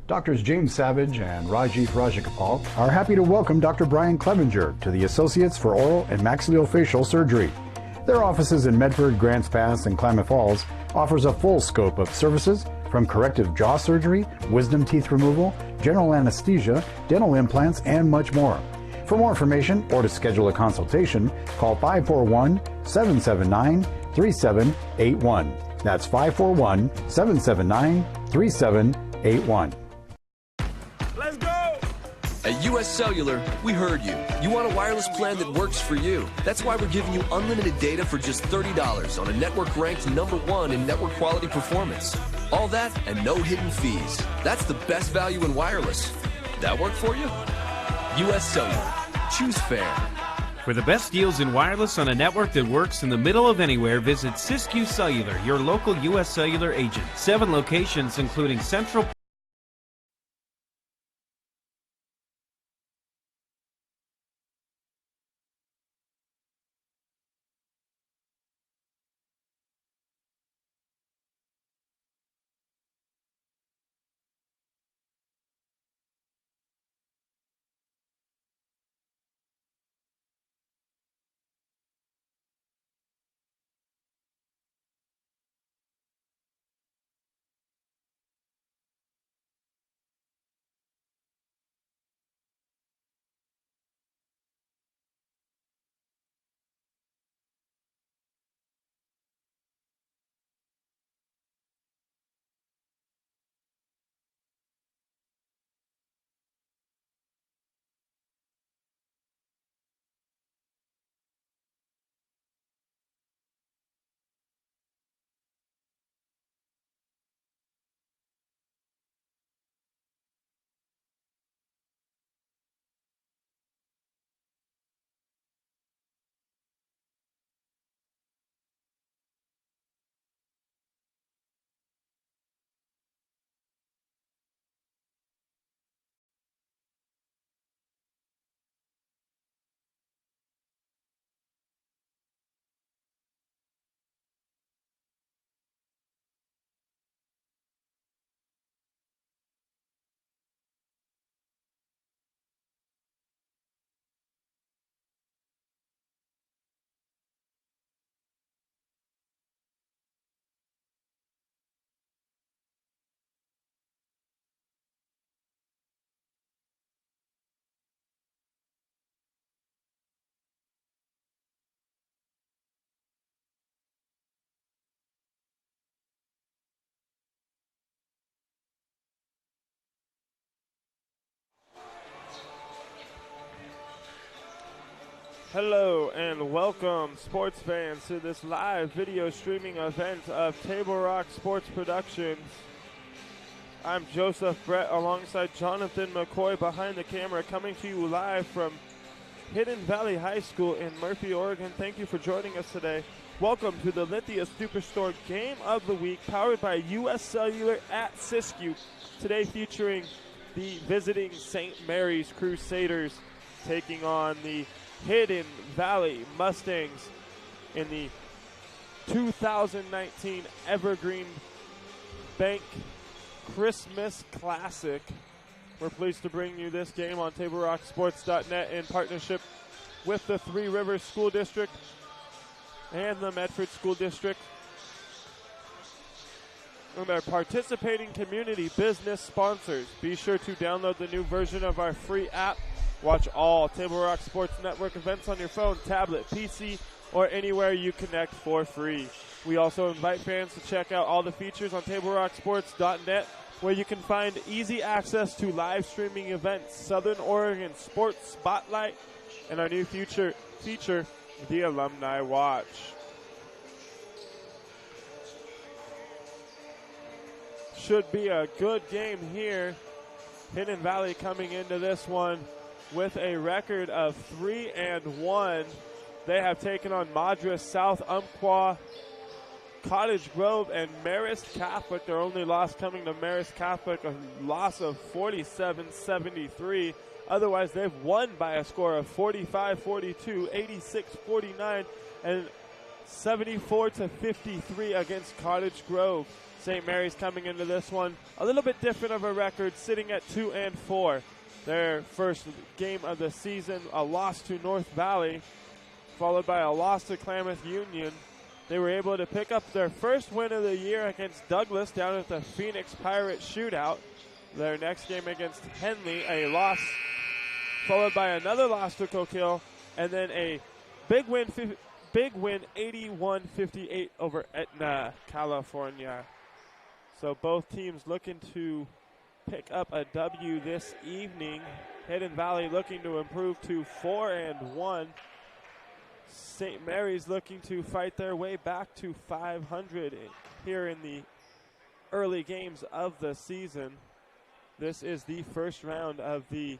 Doctors James Savage and Rajiv Rajagopal are happy to welcome Dr. Brian Clevenger to the Associates for Oral and Maxillofacial Surgery. Their offices in Medford, Grants Pass, and Klamath Falls offers a full scope of services from corrective jaw surgery, wisdom teeth removal, general anesthesia, dental implants, and much more. For more information or to schedule a consultation, call 541-779-3781. That's 541-779-3781. Let's go! At US Cellular, we heard you. You want a wireless plan that works for you. That's why we're giving you unlimited data for just $30 on a network ranked #1 in network quality performance. All that and no hidden fees. That's the best value in wireless. That work for you? US Cellular. Choose fair. For the best deals in wireless on a network that works in the middle of anywhere, visit Siskiyou Cellular, your local US Cellular agent. 7 locations, including Central. Hello and welcome, sports fans, to this live video streaming event of Table Rock Sports Productions. I'm Joseph Brett alongside Jonathan McCoy behind the camera, coming to you live from Hidden Valley High School in Murphy, Oregon. Thank you for joining us today. Welcome to the Lithia Superstore Game of the Week, powered by US Cellular at Siskiyou. Today featuring the visiting St. Mary's Crusaders taking on the Hidden Valley Mustangs in the 2019 Evergreen Bank Christmas Classic. We're pleased to bring you this game on TableRockSports.net in partnership with the Three Rivers School District and the Medford School District and our participating community business sponsors. Be sure to download the new version of our free app. Watch all Table Rock Sports Network events on your phone, tablet, PC, or anywhere you connect for free. We also invite fans to check out all the features on TableRockSports.net, where you can find easy access to live streaming events, Southern Oregon Sports Spotlight, and our new feature, the Alumni Watch. Should be a good game here. Hidden Valley coming into this one with a record of 3-1. They have taken on Madras, South Umpqua, Cottage Grove, and Marist Catholic. Their only loss coming to Marist Catholic, a loss of 47-73. Otherwise, they've won by a score of 45-42, 86-49, and 74-53 against Cottage Grove. St. Mary's coming into this one a little bit different of a record, sitting at 2-4. Their first game of the season, a loss to North Valley, followed by a loss to Klamath Union. They were able to pick up their first win of the year against Douglas down at the Phoenix Pirates shootout. Their next game against Henley, a loss, followed by another loss to Coquille, and then a big win 81-58 over Etna, California. So both teams looking to pick up a W this evening. Hidden Valley looking to improve to 4-1. St. Mary's looking to fight their way back to 500 here in the early games of the season. This is the first round of the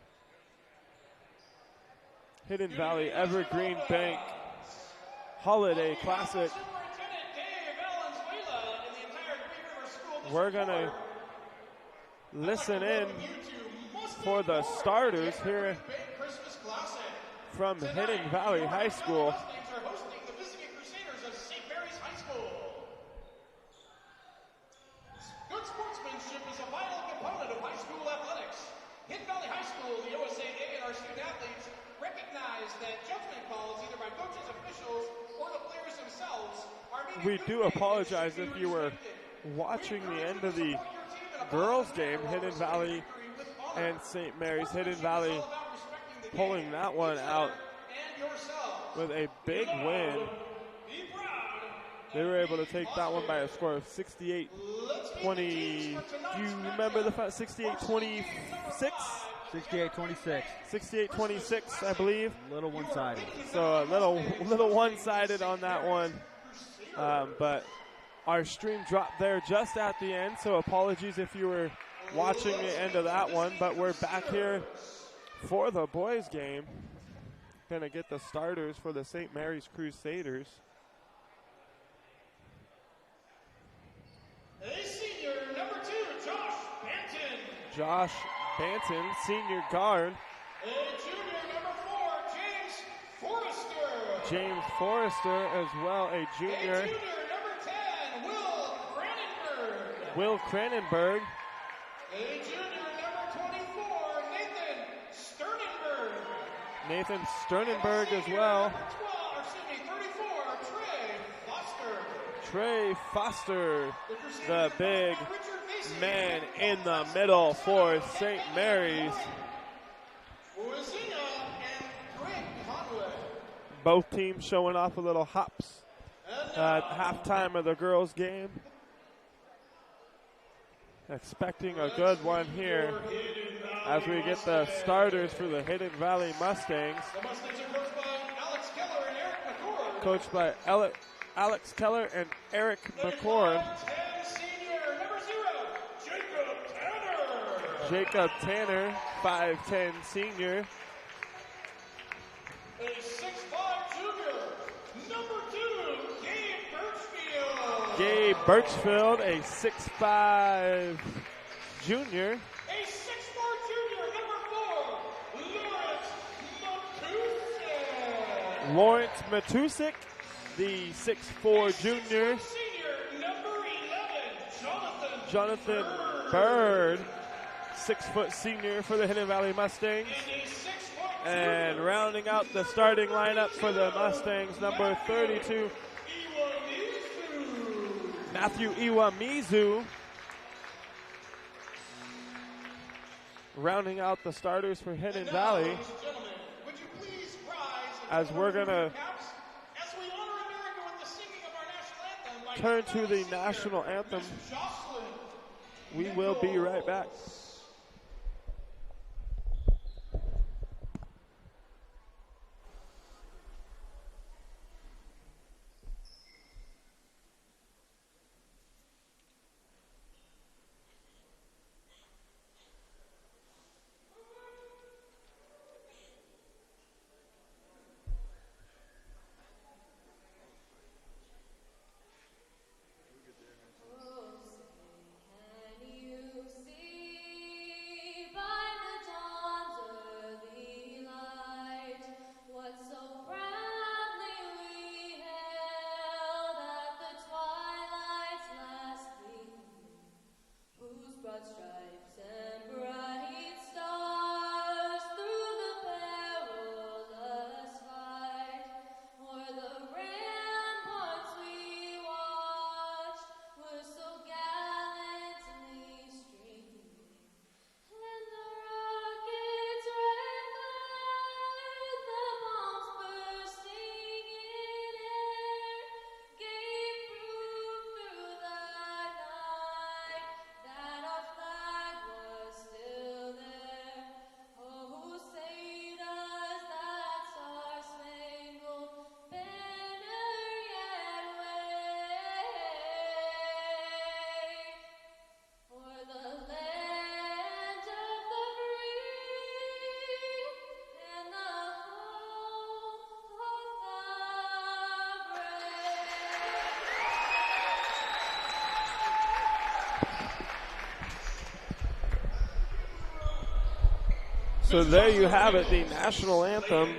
Hidden Valley Evergreen Bank Holiday Classic. We're going to listen in for the starters here from Hidden Valley High School. Good sportsmanship is a vital component of high school athletics. Hidden Valley High School, the OSAA, and our student athletes recognize that judgment calls, either by coaches, officials, or the players themselves, are meaningful. We do apologize if you were watching the end of the girls' game, Hidden Valley and St. Mary's. Hidden Valley pulling that one out with a big win. They were able to take that one by a score of 68-20. Do you remember the 68-26? 68-26. 68-26, I believe. A little one-sided. So a little one-sided on that one. But our stream dropped there just at the end, so apologies if you were watching the end of that one. But we're back here for the boys' game. Going to get the starters for the St. Mary's Crusaders. A senior, number 2, Josh Banton. Josh Banton, senior guard. A junior, number 4, James Forrester. James Forrester as well, a A junior. junior, number 10, Will Cranenberg. Will Cranenberg. A junior, number 24, Nathan Nathan Sternenberg. Sternenberg as well. Number 34, Trey Foster, the big man in the middle for St. Mary's. Both teams showing off a little hops at halftime of the girls' game. Expecting a good one here as we get the starters for the Hidden Valley Mustangs. The Mustangs are Coached coached by Alex Keller and Eric McCord. by Alex Keller and Eric McCord. 10 senior, number 0, Jacob Tanner. Jacob Tanner, 5'10 senior. A 6'5 junior, number 2, Gabe Birchfield. Gabe Birchfield, a 6'5 junior. A 6'4 junior, number 4, Lawrence Matusik. The 6'4 junior. Senior, number 11, Jonathan Bird, 6 foot senior for the Hidden Valley Mustangs. And rounding out the starting lineup for the Mustangs, number 32, Matthew Iwamizu. Rounding out the starters for Hidden Valley. As we're going to turn to the national anthem. We will be right back. Oh, say, can you see So there you have it, the national anthem.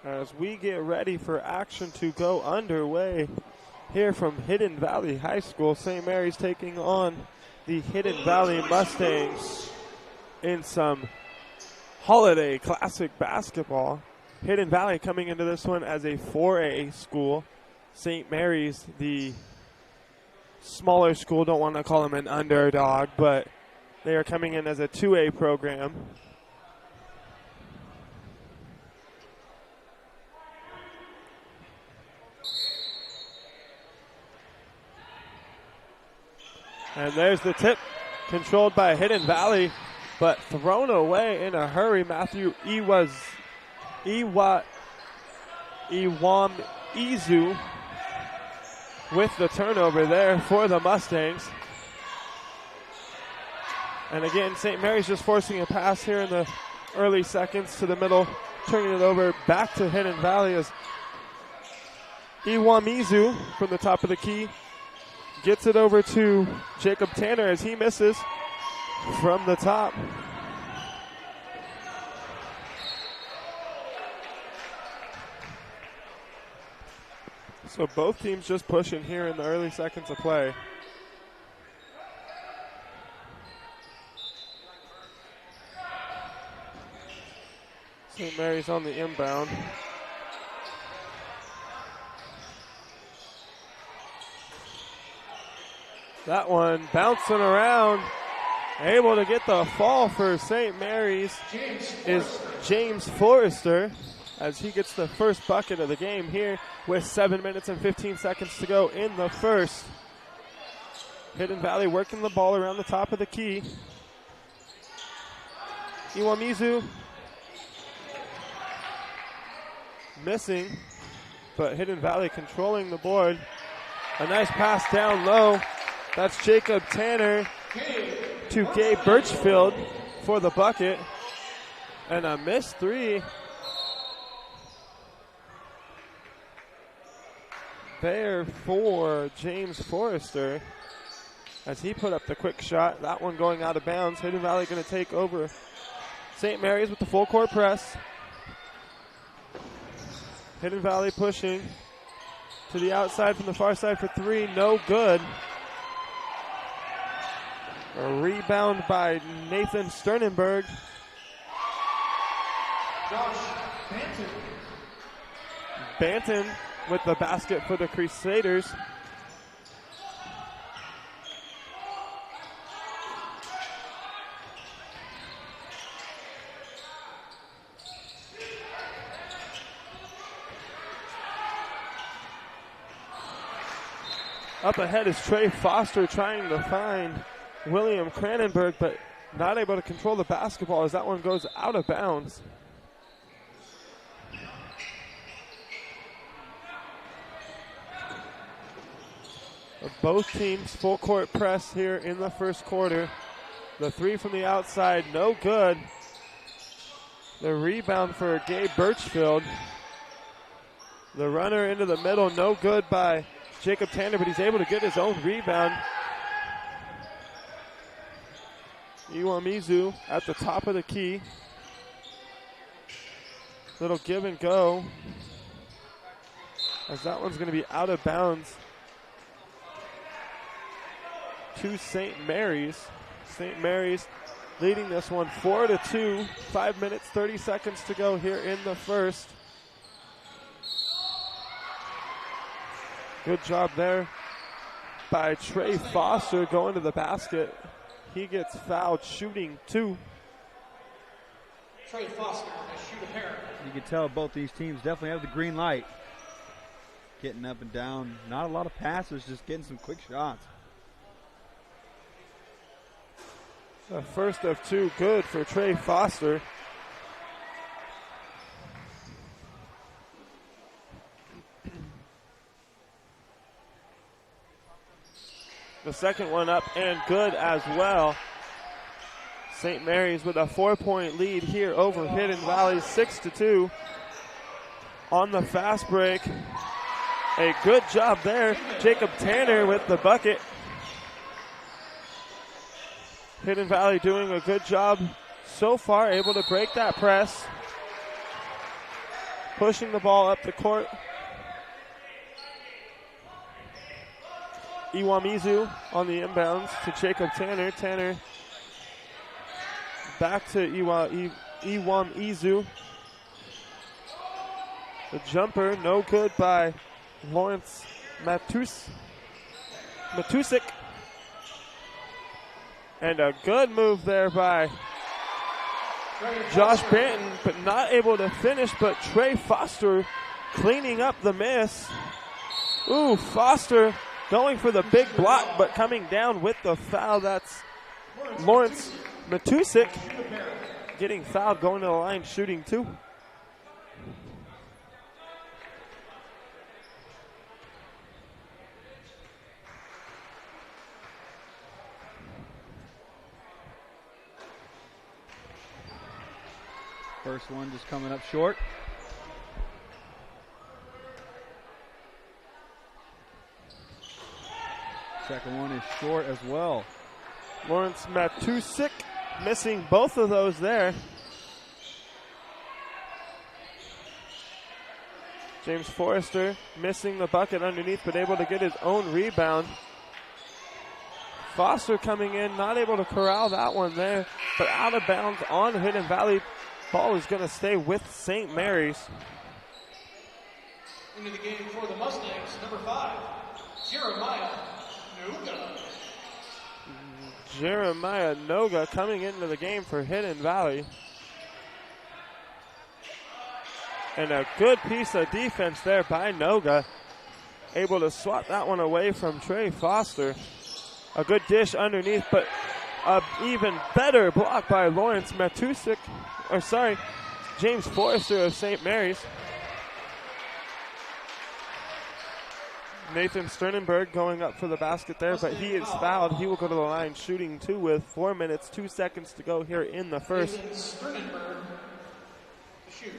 As we get ready for action to go underway here from Hidden Valley High School, St. Mary's taking on the Hidden Valley Mustangs in some Holiday Classic basketball. Hidden Valley coming into this one as a 4A school. St. Mary's, the smaller school, don't want to call them an underdog, but they are coming in as a 2A program. And there's the tip, controlled by Hidden Valley, but thrown away in a hurry. Matthew Iwamizu with the turnover there for the Mustangs. And again, St. Mary's just forcing a pass here in the early seconds to the middle, turning it over back to Hidden Valley as Iwamizu from the top of the key gets it over to Jacob Tanner as he misses from the top. So both teams just pushing here in the early seconds of play. St. Mary's on the inbound. That one bouncing around. Able to get the fall for St. Mary's is James Forrester as he gets the first bucket of the game here with 7 minutes and 15 seconds to go in the first. Hidden Valley working the ball around the top of the key. Iwamizu missing, but Hidden Valley controlling the board. A nice pass down low. That's Jacob Tanner to Gabe Birchfield for the bucket. And a missed three there for James Forrester as he put up the quick shot. That one going out of bounds. Hidden Valley going to take over St. Mary's with the full court press. Hidden Valley pushing to the outside from the far side for three. No good. A rebound by Nathan Sternenberg. Banton with the basket for the Crusaders. Up ahead is Trey Foster trying to find William Cranenberg, but not able to control the basketball as that one goes out of bounds. Both teams full court press here in the first quarter. The three from the outside, no good. The rebound for Gabe Birchfield. The runner into the middle, no good by Jacob Tanner, but he's able to get his own rebound. Iwamizu at the top of the key. Little give and go as that one's going to be out of bounds to St. Mary's. St. Mary's leading this one 4-2. 5 minutes, 30 seconds to go here in the first. Good job there by Trey Foster going to the basket. He gets fouled shooting two. Trey Foster, a shoot a pair. You can tell both these teams definitely have the green light. Getting up and down. Not a lot of passes, just getting some quick shots. The first of two, good for Trey Foster. The second one up and good as well. St. Mary's with a 4-point lead here over Hidden Valley, 6-2. On the fast break, A good job there. Jacob Tanner with the bucket. Hidden Valley doing a good job so far, able to break that press. Pushing the ball up the court. Iwamizu on the inbounds to Jacob Tanner. Tanner back to Iwamizu. The jumper, no good by Lawrence Matusik. And a good move there by Josh Banton, but not able to finish, but Trey Foster cleaning up the miss. Ooh, Foster going for the big block, but coming down with the foul. That's Lawrence Matusik getting fouled, going to the line, shooting 2. First one just coming up short. Second one is short as well. Lawrence Matusik missing both of those there. James Forrester missing the bucket underneath, but able to get his own rebound. Foster coming in, not able to corral that one there, but out of bounds on Hidden Valley. Ball is going to stay with St. Mary's. Into the game for the Mustangs, number 5, Jeremiah Noga. Jeremiah Noga coming into the game for Hidden Valley. And a good piece of defense there by Noga. Able to swat that one away from Trey Foster. A good dish underneath, but an even better block by Lawrence Matusik. James Forrester of St. Mary's. Nathan Sternenberg going up for the basket there, but he is fouled. He will go to the line shooting 2 with 4 minutes, 2 seconds to go here in the first. Nathan Sternenberg, the shooter.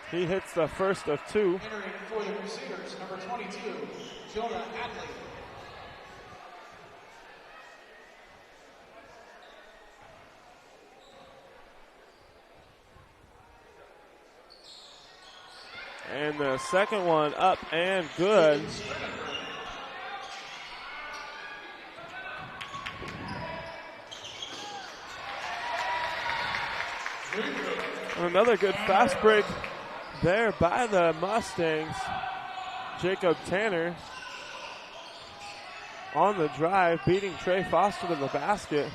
He hits the first of 2. Entering for the Crusaders, number 22, Jonah Hadley. And the second one up and good. Another good fast break there by the Mustangs. Jacob Tanner on the drive, beating Trey Foster to the basket.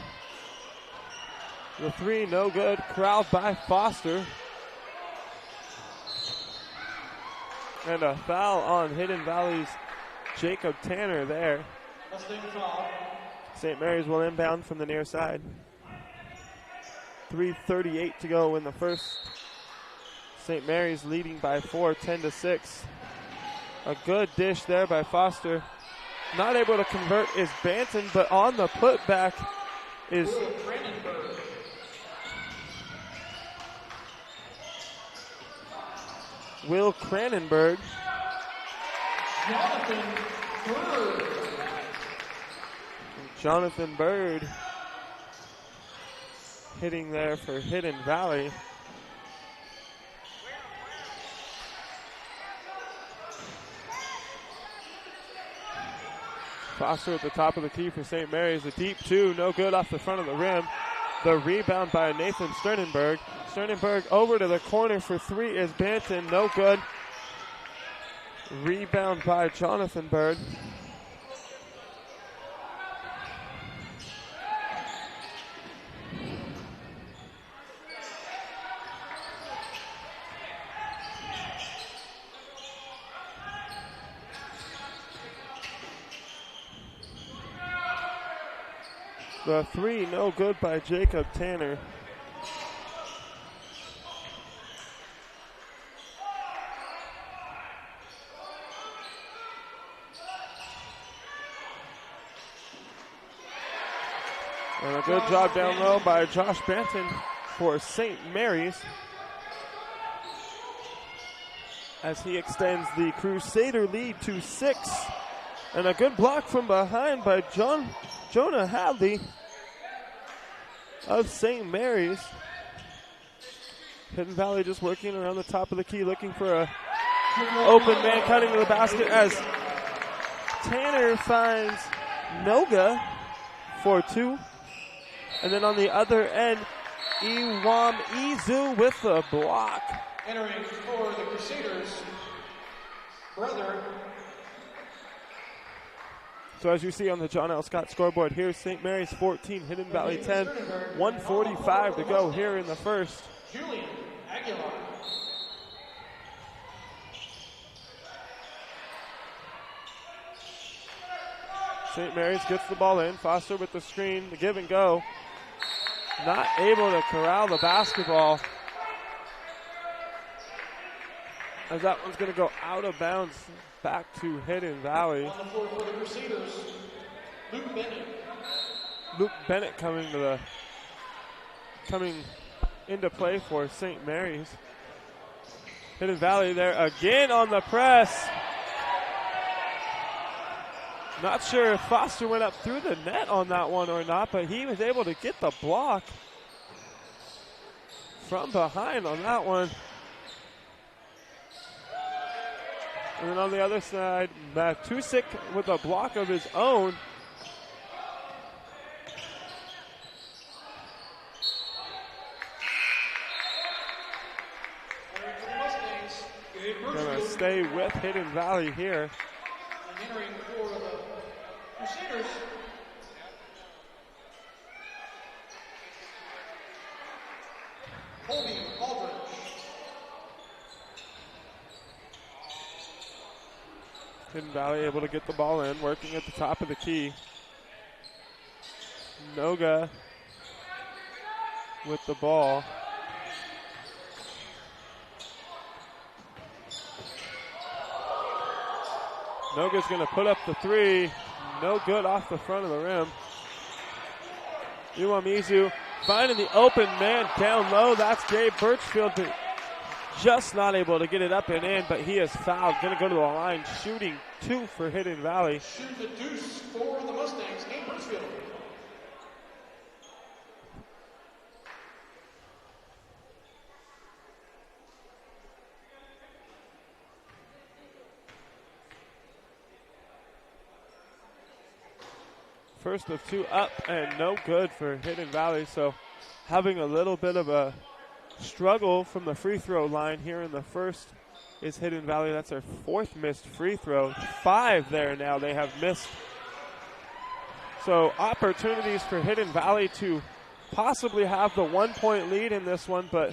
The 3 no good, corralled by Foster. And a foul on Hidden Valley's Jacob Tanner there. St. Mary's will inbound from the near side. 3:38 to go in the first. St. Mary's leading by 4, 10-6. A good dish there by Foster. Not able to convert is Banton, but on the putback is Will Cranenberg. Jonathan Bird hitting there for Hidden Valley. Foster at the top of the key for St. Mary's. A deep 2, no good off the front of the rim. The rebound by Nathan Sternenberg. Sternenberg over to the corner for 3 is Banton, no good. Rebound by Jonathan Bird. The 3 no good by Jacob Tanner. And a good job down low by Josh Banton. for St. Mary's as he extends the Crusader lead to 6. And a good block from behind by Jonah Hadley of St. Mary's. Hidden Valley just working around the top of the key, looking for a open man cutting to the basket as Tanner finds Noga for 2. And then on the other end, Iwam Izu with the block. Entering for the Crusaders, brother. So as you see on the John L. Scott scoreboard, here's St. Mary's 14, Hidden Valley 10. 1:45 to go here in the first. Julian Aguilar. St. Mary's gets the ball in. Foster with the screen, the give and go. Not able to corral the basketball. As that one's going to go out of bounds back to Hidden Valley. On the floor for the Crusaders, Luke Bennett. Luke Bennett coming into play for St. Mary's. Hidden Valley there again on the press. Not sure if Foster went up through the net on that one or not, but he was able to get the block from behind on that one. And then on the other side, Matusik with a block of his own. Gonna stay with Hidden Valley here. Entering for the Crusaders, Colby Aldridge. Hidden Valley able to get the ball in, working at the top of the key. Noga with the ball. Noga's going to put up the 3. No good off the front of the rim. Iwamizu finding the open man down low. That's Gabe Birchfield, but just not able to get it up and in, but he is fouled. Going to go to the line, shooting 2 for Hidden Valley. Shoot the deuce for the Mustangs, Gabe Birchfield. First of 2 up and no good for Hidden Valley. So having a little bit of a struggle from the free throw line here in the first is Hidden Valley. That's their 4th missed free throw. 5 there now they have missed. So opportunities for Hidden Valley to possibly have the 1-point lead in this one, but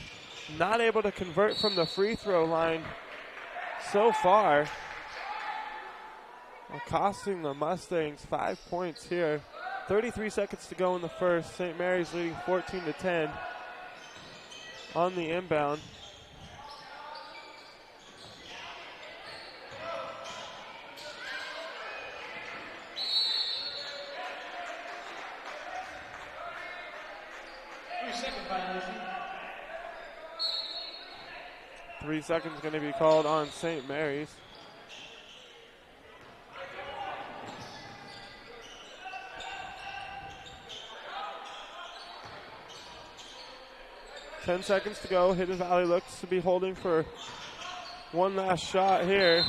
not able to convert from the free throw line so far. Costing the Mustangs 5 points here. 33 seconds to go in the first. St. Mary's leading 14-10 on the inbound. Violation. 3 seconds going to be called on St. Mary's. Ten seconds to go. Hidden Valley looks to be holding for one last shot here.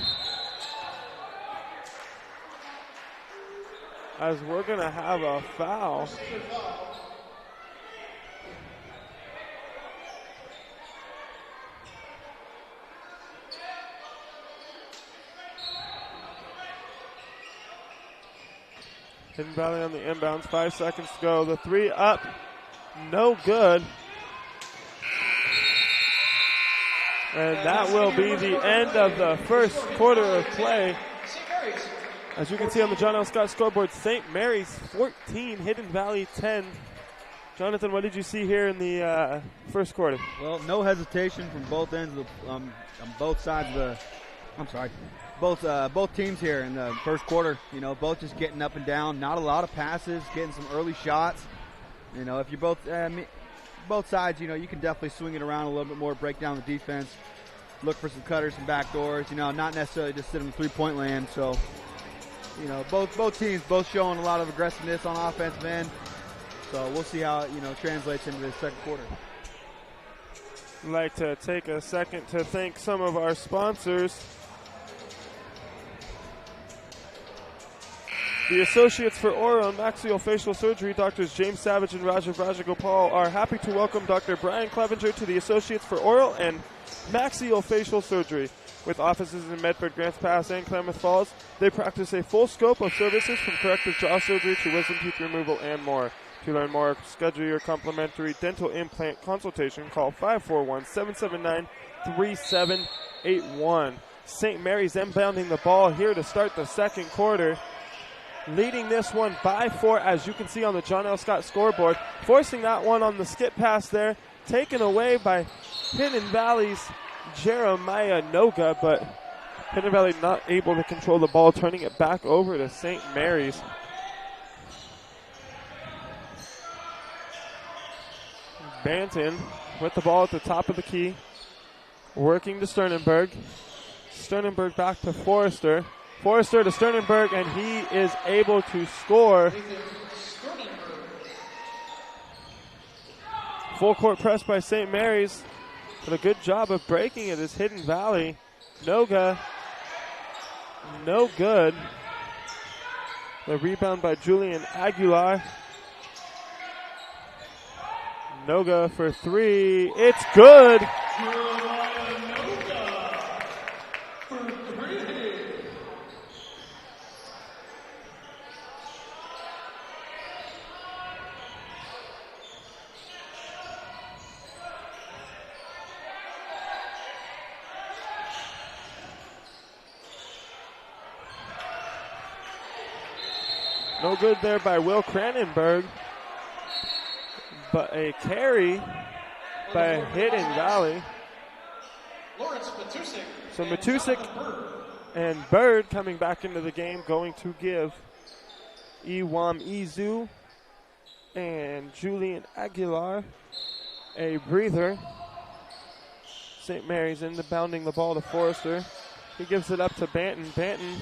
As we're going to have a foul. Hidden Valley on the inbounds. 5 seconds to go. The 3 up. No good. And that will be the end of the first quarter of play. As you can see on the John L. Scott scoreboard, St. Mary's 14, Hidden Valley 10. Jonathan, what did you see here in the first quarter? Well, no hesitation from both ends of on both sides of the. I'm sorry, both teams here in the first quarter. You know, both just getting up and down. Not a lot of passes, getting some early shots. You know, if you both both sides, you know, you can definitely swing it around a little bit more, break down the defense, look for some cutters, some back doors, you know, not necessarily just sit in the three-point land. So, you know, both teams both showing a lot of aggressiveness on offensive end. So we'll see how it, you know, translates into the second quarter. I'd like to take a second to thank some of our sponsors. The Associates for Oral and Maxillofacial Surgery, Doctors James Savage and Rajiv Rajagopal, are happy to welcome Dr. Brian Clevenger to the Associates for Oral and Maxillofacial Surgery. With offices in Medford, Grants Pass, and Klamath Falls, they practice a full scope of services from corrective jaw surgery to wisdom teeth removal and more. To learn more, schedule your complimentary dental implant consultation. Call 541-779-3781. St. Mary's inbounding the ball here to start the second quarter. Leading this one by 4, as you can see on the John L. Scott scoreboard. Forcing that one on the skip pass there. Taken away by Hidden Valley's Jeremiah Noga, but Hidden Valley not able to control the ball, turning it back over to St. Mary's. Banton with the ball at the top of the key. Working to Sternenberg. Sternenberg back to Forrester. Forrester to Sternenberg, and he is able to score. Full court press by St. Mary's. But a good job of breaking it is Hidden Valley. Noga, no good. The rebound by Julian Aguilar. Noga for 3. It's good. No good there by Will Cranenberg. But a carry by Hidden Valley. So Matusik and Bird coming back into the game, going to give Iwam Izu and Julian Aguilar a breather. St. Mary's inbounding the ball to Forrester. He gives it up to Banton. Banton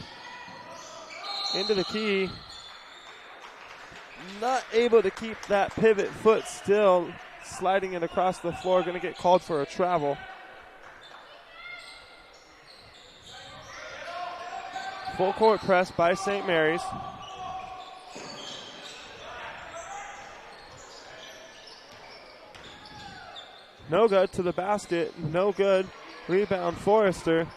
into the key. Not able to keep that pivot foot still, sliding it across the floor, going to get called for a travel. Full court press by St. Mary's. No good to the basket, no good. Rebound Forrester.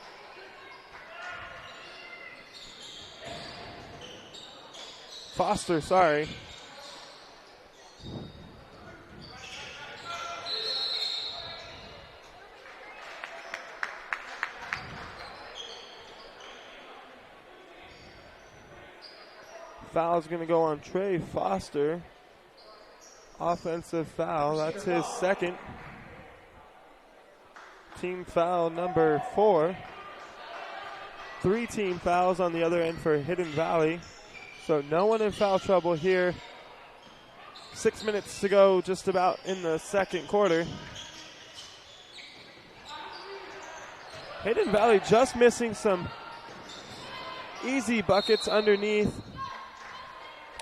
Foster, sorry. Foul's going to go on Trey Foster. Offensive foul. That's his second. Team foul number 4. 3 team fouls on the other end for Hidden Valley. So no one in foul trouble here. 6 minutes to go, just about in the second quarter. Hidden Valley just missing some easy buckets underneath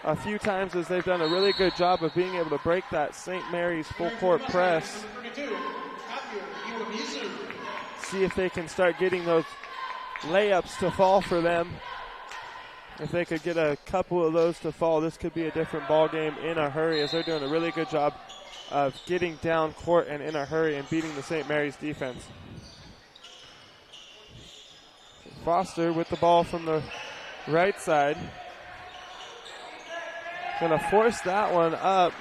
a few times, as they've done a really good job of being able to break that St. Mary's full court press. See if they can start getting those layups to fall for them. If they could get a couple of those to fall, this could be a different ball game in a hurry, as they're doing a really good job of getting down court and in a hurry and beating the St. Mary's defense. Foster with the ball from the right side. Gonna force that one up.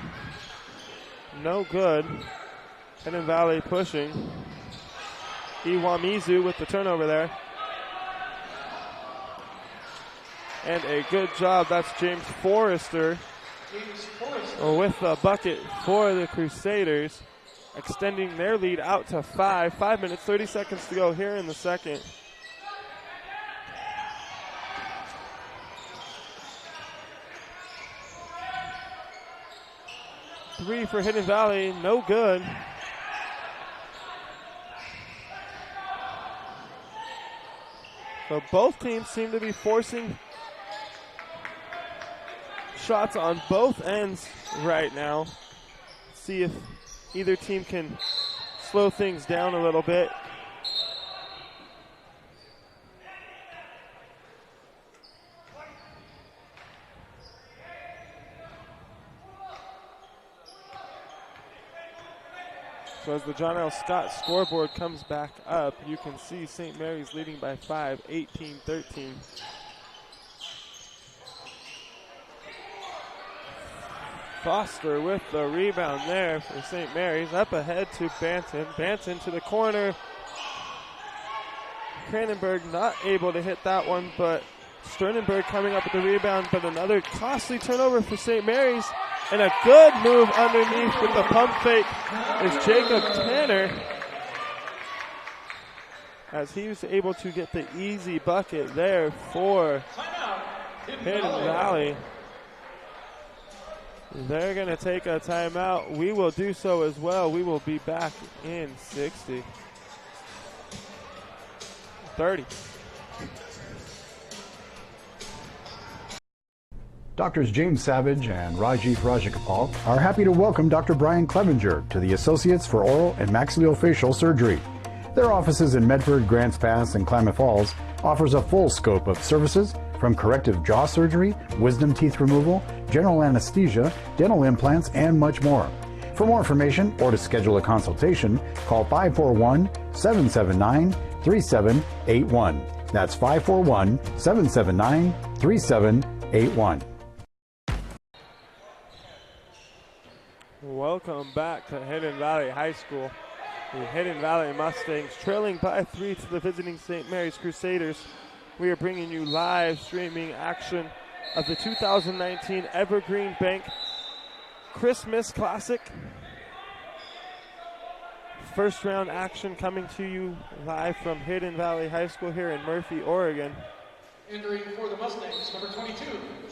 No good. Hidden Valley pushing. Iwamizu with the turnover there. And a good job. That's James Forrester with the bucket for the Crusaders, extending their lead out to 5. 5 minutes, 30 seconds to go here in the second. three for Hidden Valley, no good. So both teams seem to be forcing shots on both ends right now. See if either team can slow things down a little bit. So as the John L. Scott scoreboard comes back up, you can see St. Mary's leading by 5, 18-13. Foster with the rebound there for St. Mary's. Up ahead to Banton. Banton to the corner. Cranenberg not able to hit that one, but Sternenberg coming up with the rebound, but another costly turnover for St. Mary's. And a good move underneath with the pump fake is Jacob Tanner, as he was able to get the easy bucket there for Hidden Valley. They're going to take a timeout. We will do so as well. We will be back in 60. 30. Doctors James Savage and Rajiv Rajagopal are happy to welcome Dr. Brian Clevenger to the Associates for Oral and Maxillofacial Surgery. Their offices in Medford, Grants Pass, and Klamath Falls offers a full scope of services from corrective jaw surgery, wisdom teeth removal, general anesthesia, dental implants, and much more. For more information or to schedule a consultation, call 541-779-3781. That's 541-779-3781. Welcome back to Hidden Valley High School. The Hidden Valley Mustangs trailing by 3 to the visiting St. Mary's Crusaders. We are bringing you live streaming action of the 2019 Evergreen Bank Christmas Classic. First round action coming to you live from Hidden Valley High School here in Murphy, Oregon. Entering for the Mustangs, number 22,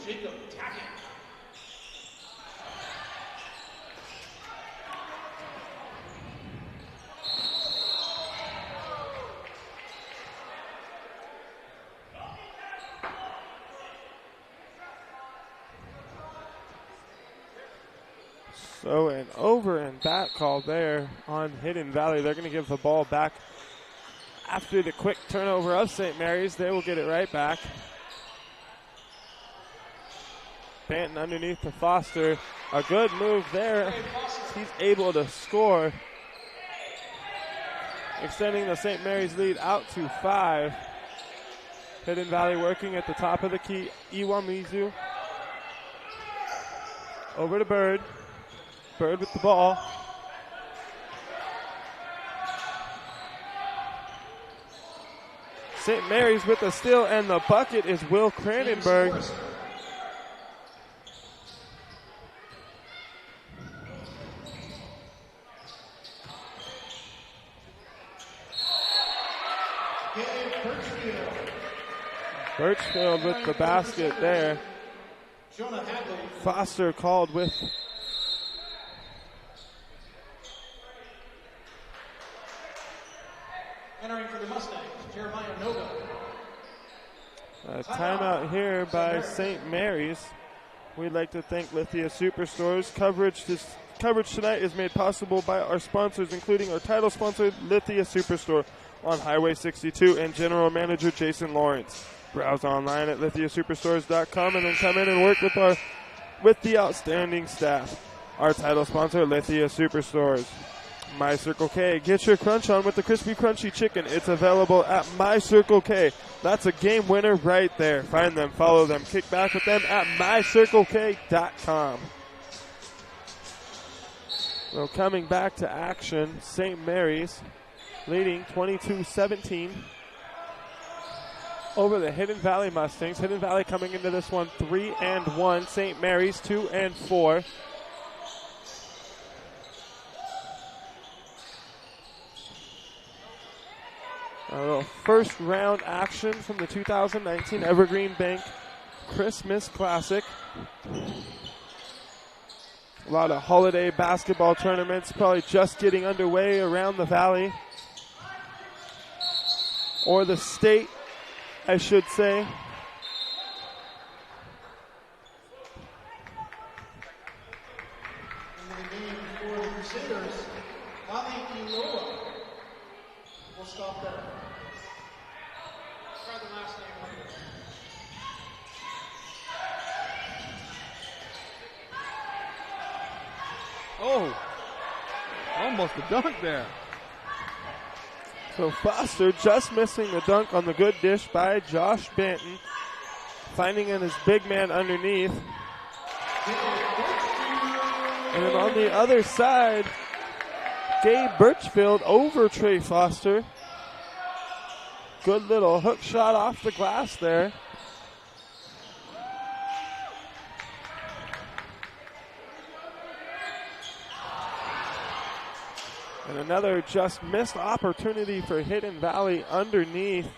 Jacob Tackett. So an over and back call there on Hidden Valley. They're going to give the ball back after the quick turnover of St. Mary's. They will get it right back. Banton underneath to Foster. A good move there. He's able to score, extending the St. Mary's lead out to 5. Hidden Valley working at the top of the key. Iwamizu over to Bird. Bird with the ball. St. Mary's with the steal, and the bucket is Will Cranenberg. Birchfield with the basket there. Foster called with Entering for the Mustangs, Jeremiah Nova. a timeout here by St. Mary's. We'd like to thank Lithia Superstores. Coverage tonight is made possible by our sponsors, including our title sponsor, Lithia Superstore on Highway 62, and General Manager Jason Lawrence. Browse online at lithiasuperstores.com and then come in and work with the outstanding staff. Our title sponsor, Lithia Superstores. My Circle K. Get your crunch on with the crispy crunchy chicken. It's available at My Circle K. That's a game winner right there. Find them, follow them, kick back with them at mycirclek.com. Well, coming back to action, St. Mary's leading 22-17 over the Hidden Valley Mustangs. Hidden Valley coming into this one 3-1. St. Mary's 2-4. A little first round action from the 2019 Evergreen Bank Christmas Classic. A lot of holiday basketball tournaments probably just getting underway around the valley. Or the state, I should say. We'll stop there. Try the last name later. Oh, almost a dunk there. So Foster just missing the dunk on the good dish by Josh Banton. Finding in his big man underneath. And then on the other side, Gabe Birchfield over Trey Foster. Good little hook shot off the glass there. And another just missed opportunity for Hidden Valley underneath.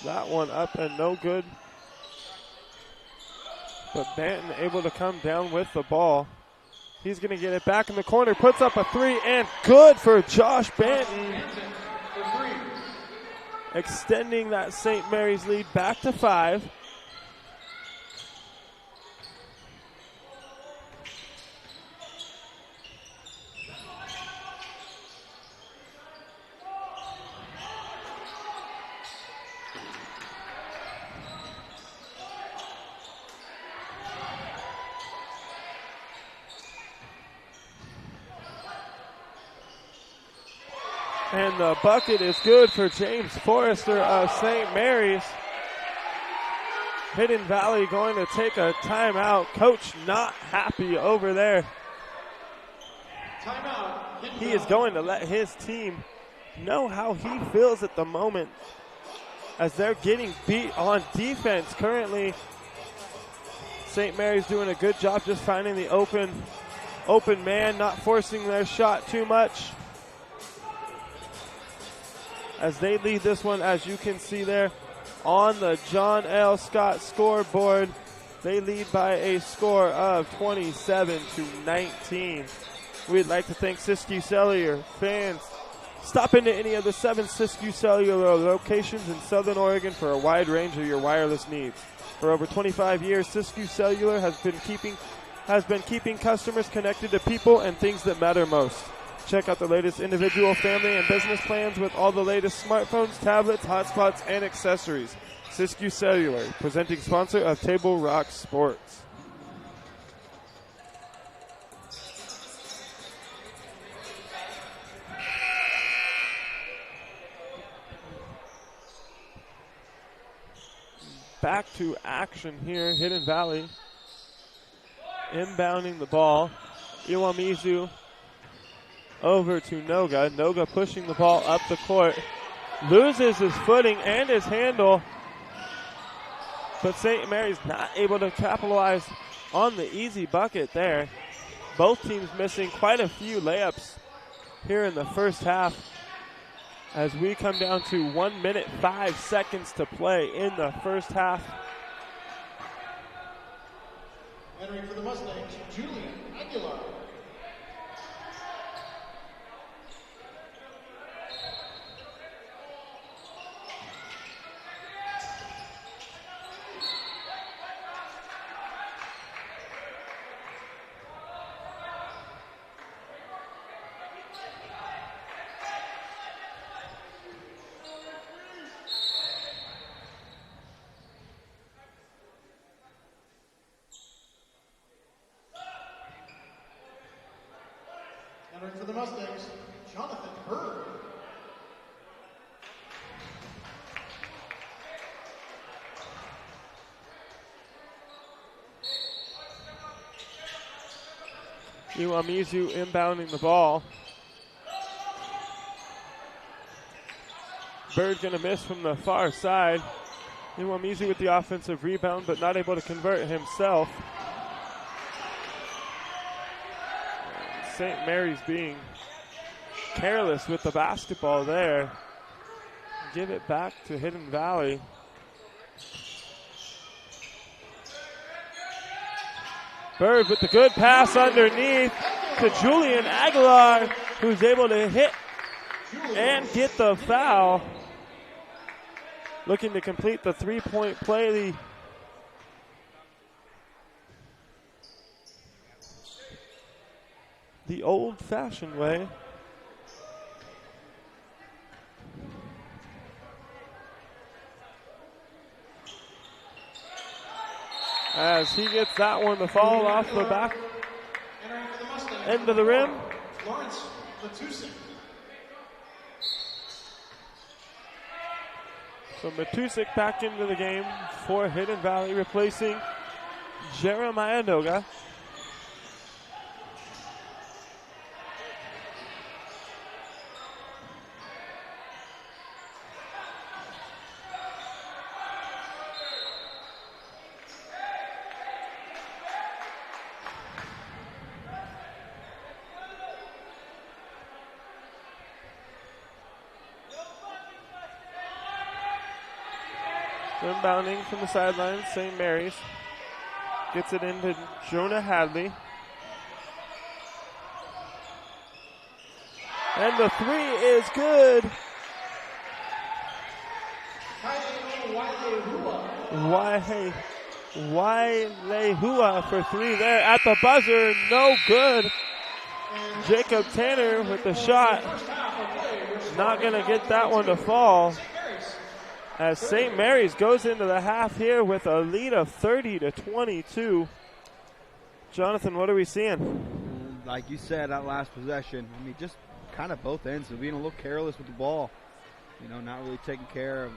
That one up and no good. But Banton able to come down with the ball. He's going to get it back in the corner, puts up a three, and good for Josh Banton. Extending that St. Mary's lead back to 5. And the bucket is good for James Forrester of St. Mary's. Hidden Valley going to take a timeout. Coach not happy over there. Timeout. He is going to let his team know how he feels at the moment as they're getting beat on defense. Currently, St. Mary's doing a good job just finding the open man, not forcing their shot too much. As they lead this one, as you can see there on the John L. Scott scoreboard, they lead by a score of 27-19. We'd like to thank Siskiyou Cellular fans. Stop into any of the 7 Siskiyou Cellular locations in Southern Oregon for a wide range of your wireless needs. For over 25 years, Siskiyou Cellular has been keeping customers connected to people and things that matter most. Check out the latest individual, family, and business plans with all the latest smartphones, tablets, hotspots, and accessories. Siskiyou Cellular, presenting sponsor of Table Rock Sports. Back to action here, Hidden Valley. Inbounding the ball. Iwamizu over to Noga. Noga pushing the ball up the court. Loses his footing and his handle. But St. Mary's not able to capitalize on the easy bucket there. Both teams missing quite a few layups here in the first half as we come down to 1 minute 5 seconds to play in the first half. Entering for the Mustangs, Julian Aguilar. Entering for the Mustangs, Jonathan Bird. Iwamizu inbounding the ball. Bird going to miss from the far side. Iwamizu with the offensive rebound, but not able to convert himself. St. Mary's being careless with the basketball there. Give it back to Hidden Valley. Bird with the good pass underneath to Julian Aguilar, who's able to hit and get the foul. Looking to complete the three-point play. The old-fashioned way. As he gets that one to fall off the back end of the rim. So Matusik back into the game for Hidden Valley, replacing Jeremiah Noga. Inbounding from the sidelines, St. Mary's. Gets it into Jonah Hadley. And the three is good. Wailehua for three there at the buzzer. No good. Jacob Tanner with the shot. Not going to get that one to fall. As St. Mary's goes into the half here with a lead of 30-22. Jonathan, what are we seeing? Like you said, that last possession, I mean, just kind of both ends of being a little careless with the ball. You know, not really taking care of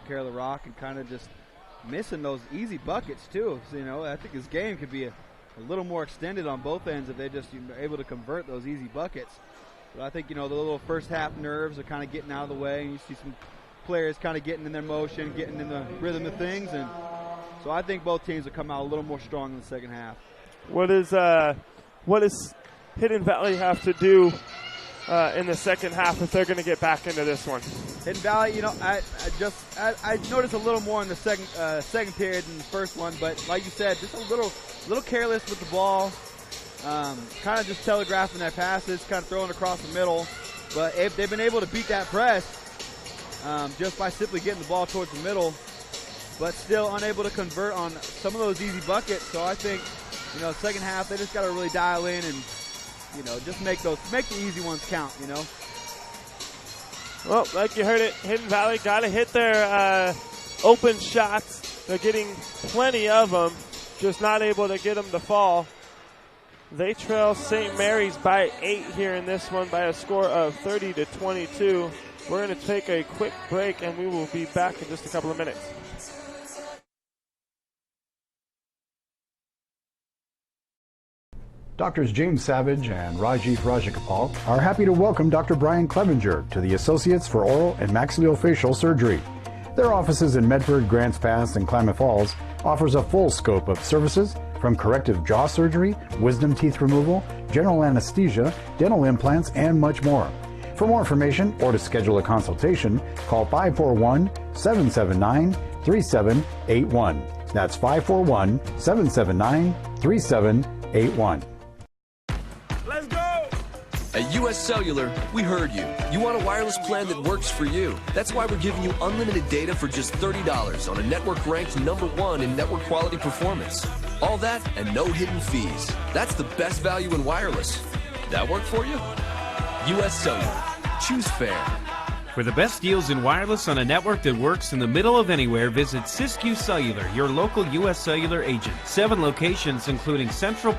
the rock and kind of just missing those easy buckets too. So, you know, I think this game could be a little more extended on both ends if they just are able to convert those easy buckets. But I think, you know, the little first half nerves are kind of getting out of the way, and you see some players kind of getting in their motion, getting in the rhythm of things, and so I think both teams will come out a little more strong in the second half. What does Hidden Valley have to do in the second half if they're going to get back into this one? Hidden Valley, you know, I noticed a little more in the second period than the first one, but like you said, just a little careless with the ball, kind of just telegraphing their passes, kind of throwing across the middle. But if they've been able to beat that press, just by simply getting the ball towards the middle, but still unable to convert on some of those easy buckets. So I think, you know, second half they just got to really dial in and, you know, just make the easy ones count. You know. Well, like you heard it, Hidden Valley got to hit their open shots. They're getting plenty of them, just not able to get them to fall. They trail St. Mary's by 8 here in this one by a score of 30-22. We're going to take a quick break, and we will be back in just a couple of minutes. Doctors James Savage and Rajiv Rajagopal are happy to welcome Dr. Brian Clevenger to the Associates for Oral and Maxillofacial Surgery. Their offices in Medford, Grants Pass, and Klamath Falls offers a full scope of services from corrective jaw surgery, wisdom teeth removal, general anesthesia, dental implants, and much more. For more information or to schedule a consultation, call 541-779-3781. That's 541-779-3781. Let's go! At US Cellular, we heard you. You want a wireless plan that works for you. That's why we're giving you unlimited data for just $30 on a network ranked #1 in network quality performance. All that and no hidden fees. That's the best value in wireless. That work for you? US Cellular. Choose fair. For the best deals in wireless on a network that works in the middle of anywhere, visit Siskiyou Cellular, your local US Cellular agent. 7 locations, including Central.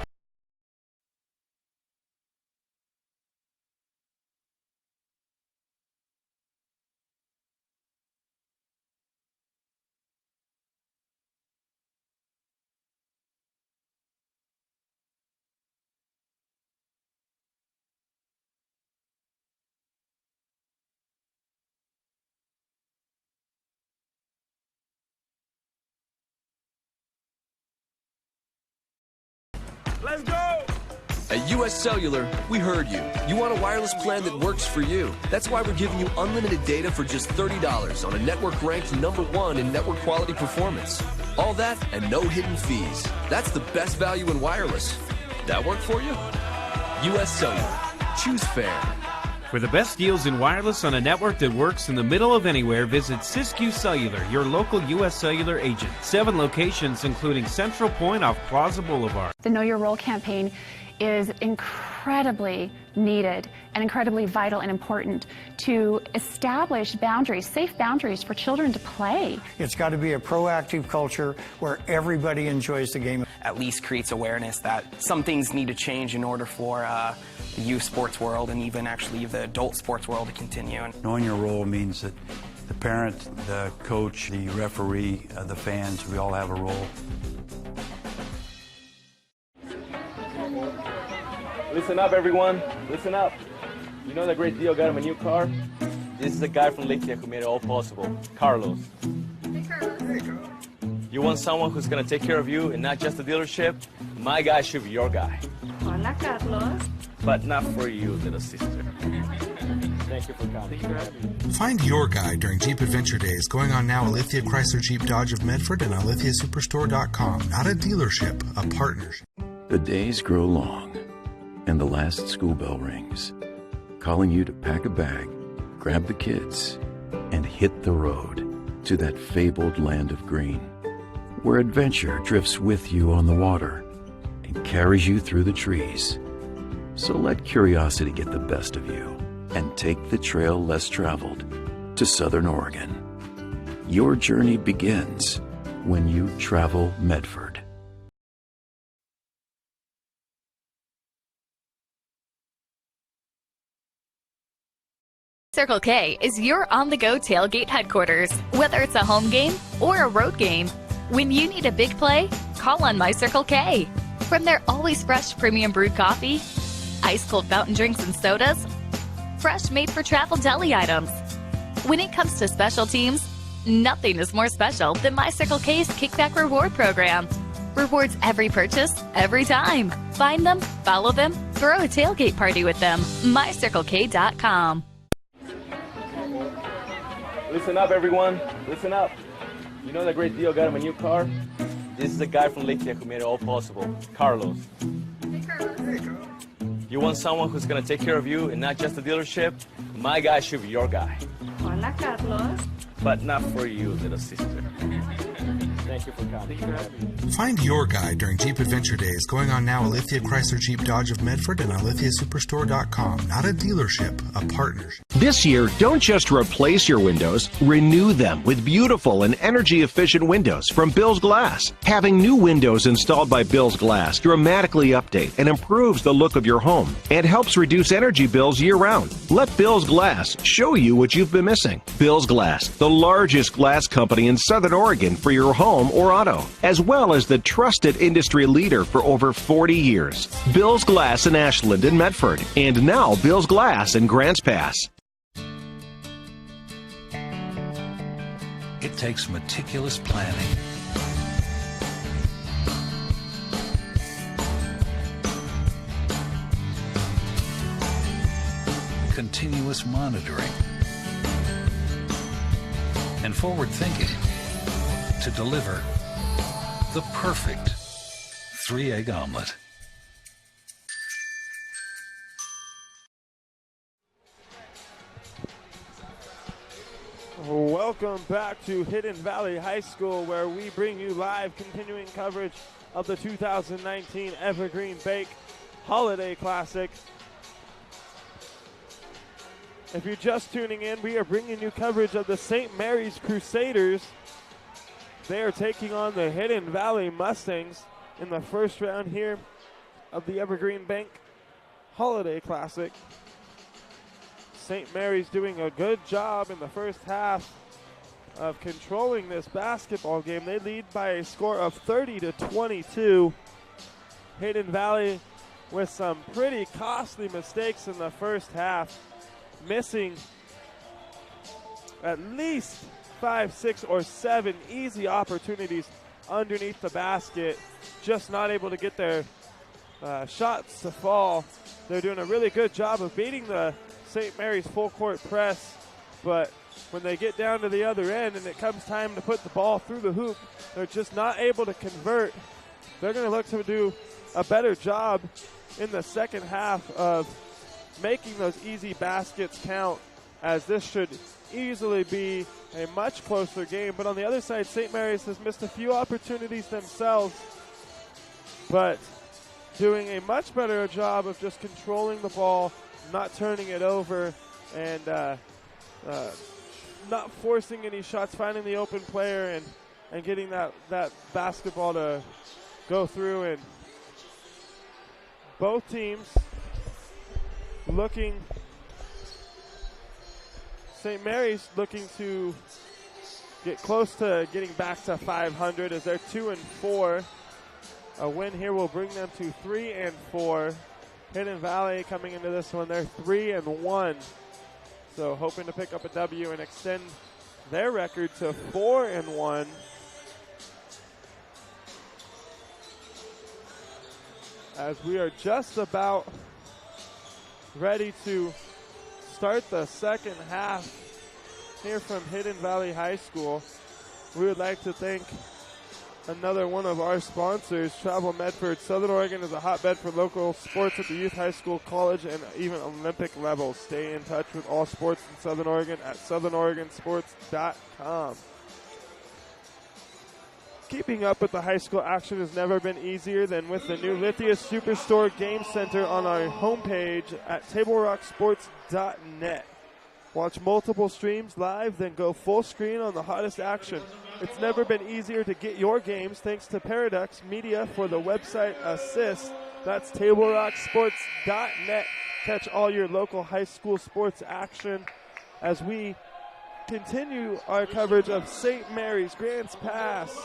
Let's go! At US Cellular, we heard you. You want a wireless plan that works for you. That's why we're giving you unlimited data for just $30 on a network ranked #1 in network quality performance. All that and no hidden fees. That's the best value in wireless. That work for you? US Cellular. Choose fair. For the best deals in wireless on a network that works in the middle of anywhere, visit Siskiyou Cellular, your local U.S. Cellular agent. 7 locations, including Central Point off Plaza Boulevard. The Know Your Role campaign is incredibly needed and incredibly vital and important to establish boundaries, safe boundaries for children to play. It's got to be a proactive culture where everybody enjoys the game. At least creates awareness that some things need to change in order for the youth sports world and even actually the adult sports world to continue. Knowing your role means that the parent, the coach, the referee, the fans, we all have a role. Listen up, everyone. Listen up. You know that great deal got him a new car? This is the guy from Lithia who made it all possible, Carlos. Hey, Carlos. Hey, Carlos. You want someone who's going to take care of you and not just the dealership? My guy should be your guy. Hola, Carlos. But not for you, little sister. Thank you for coming. Find your guy during Jeep Adventure Days going on now at Lithia Chrysler Jeep Dodge of Medford and on lithiasuperstore.com. Not a dealership, a partnership. The days grow long, and the last school bell rings, calling you to pack a bag, grab the kids, and hit the road to that fabled land of green, where adventure drifts with you on the water and carries you through the trees. So let curiosity get the best of you and take the trail less traveled to Southern Oregon. Your journey begins when you travel Medford. Circle K is your on-the-go tailgate headquarters. Whether it's a home game or a road game, when you need a big play, call on My Circle K. From their always fresh premium brewed coffee, ice-cold fountain drinks and sodas, fresh made-for-travel deli items. When it comes to special teams, nothing is more special than My Circle K's Kickback Reward Program. Rewards every purchase, every time. Find them, follow them, throw a tailgate party with them. MyCircleK.com. Listen up, everyone. Listen up. You know that great deal got him a new car? This is the guy from Lithia who made it all possible, Carlos. Hey, Carlos. Hey, Carlos. You want someone who's going to take care of you and not just the dealership? My guy should be your guy. Hola, Carlos. But not for you, little sister. Thank you for coming. Find your guy during Jeep Adventure Days going on now at Lithia Chrysler Jeep Dodge of Medford and on lithiasuperstore.com. Not a dealership, a partnership. This year, don't just replace your windows, renew them with beautiful and energy-efficient windows from Bill's Glass. Having new windows installed by Bill's Glass dramatically update and improves the look of your home and helps reduce energy bills year-round. Let Bill's Glass show you what you've been missing. Bill's Glass, the largest glass company in Southern Oregon for your home or auto, as well as the trusted industry leader for over 40 years. Bill's Glass in Ashland and Medford, and now Bill's Glass in Grants Pass. It takes meticulous planning, continuous monitoring, and forward thinking to deliver the perfect 3-egg omelet. Welcome back to Hidden Valley High School, where we bring you live continuing coverage of the 2019 Evergreen Bake Holiday Classic. If you're just tuning in, we are bringing you coverage of the St. Mary's Crusaders. They are taking on the Hidden Valley Mustangs in the first round here of the Evergreen Bank Holiday Classic. St. Mary's doing a good job in the first half of controlling this basketball game. They lead by a score of 30-22. Hidden Valley with some pretty costly mistakes in the first half, missing at least 5, 6, or 7 easy opportunities underneath the basket, just not able to get their shots to fall. They're doing a really good job of beating the St. Mary's full court press, but when they get down to the other end and it comes time to put the ball through the hoop, they're just not able to convert. They're going to look to do a better job in the second half of making those easy baskets count, as this should easily be a much closer game. But on the other side, St. Mary's has missed a few opportunities themselves, but doing a much better job of just controlling the ball, not turning it over, and not forcing any shots, finding the open player and getting that basketball to go through. And both teams looking, St. Mary's looking to get close to getting back to 500 as they're 2-4. A win here will bring them to 3-4. Hidden Valley coming into this one, they're 3-1. So hoping to pick up a W and extend their record to 4-1. As we are just about ready to start the second half here from Hidden Valley High School, we would like to thank another one of our sponsors, Travel Medford. Southern Oregon is a hotbed for local sports at the youth, high school, college, and even Olympic levels. Stay in touch with all sports in Southern Oregon at southernoregonsports.com. Keeping up with the high school action has never been easier than with the new Lithia Superstore Game Center on our homepage at tablerocksports.net. Watch multiple streams live, then go full screen on the hottest action. It's never been easier to get your games thanks to Paradox Media for the website assist. That's tablerocksports.net. Catch all your local high school sports action as we continue our coverage of St. Mary's, Grants Pass,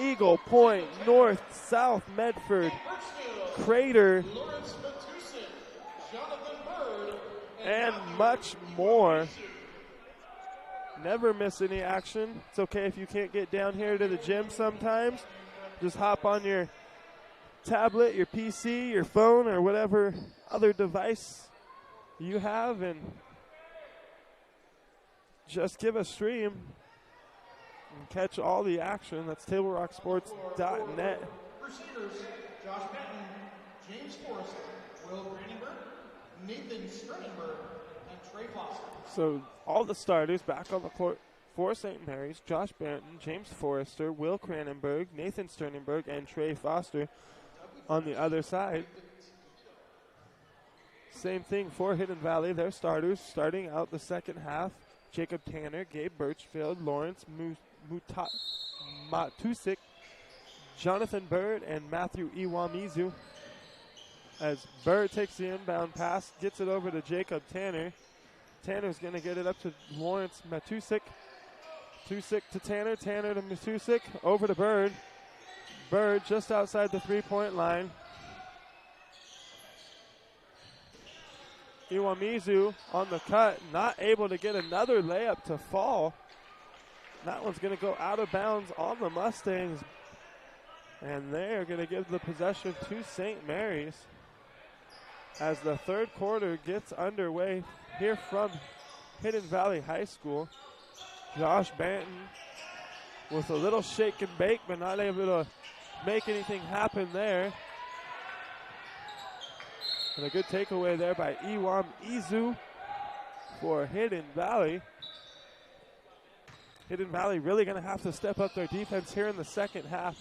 Eagle Point, North, South Medford, Crater, and much more. Never miss any action. It's okay if you can't get down here to the gym sometimes. Just hop on your tablet, your PC, your phone, or whatever other device you have and just give a stream and catch all the action. That's tablerocksports.net. Receivers, Josh Patton, James Forrest, Will Brandenburg, Nathan Sternenberg, and Trey Foster. So all the starters back on the court for St. Mary's: Josh Banton, James Forrester, Will Cranenberg, Nathan Sternenberg, and Trey Foster. On the other side, same thing for Hidden Valley. Their starters starting out the second half: Jacob Tanner, Gabe Birchfield, Lawrence Matusik, Jonathan Bird, and Matthew Iwamizu. As Bird takes the inbound pass, gets it over to Jacob Tanner. Tanner's going to get it up to Lawrence Matusik. Matusik to Tanner, Tanner to Matusik, over to Bird. Bird just outside the three-point line. Iwamizu on the cut, not able to get another layup to fall. That one's going to go out of bounds on the Mustangs. And they're going to give the possession to St. Mary's as the third quarter gets underway here from Hidden Valley High School. Josh Banton with a little shake and bake, but not able to make anything happen there. And a good takeaway there by Iwam Izu for Hidden Valley. Hidden Valley really going to have to step up their defense here in the second half,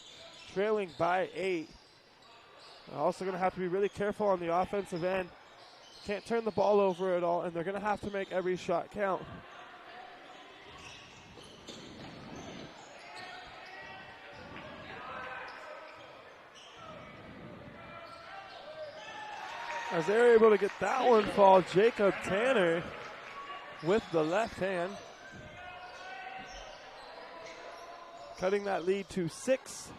trailing by 8. They're also going to have to be really careful on the offensive end. Can't turn the ball over at all, and they're going to have to make every shot count. As they're able to get that one fall, Jacob Tanner with the left hand, cutting that lead to 6.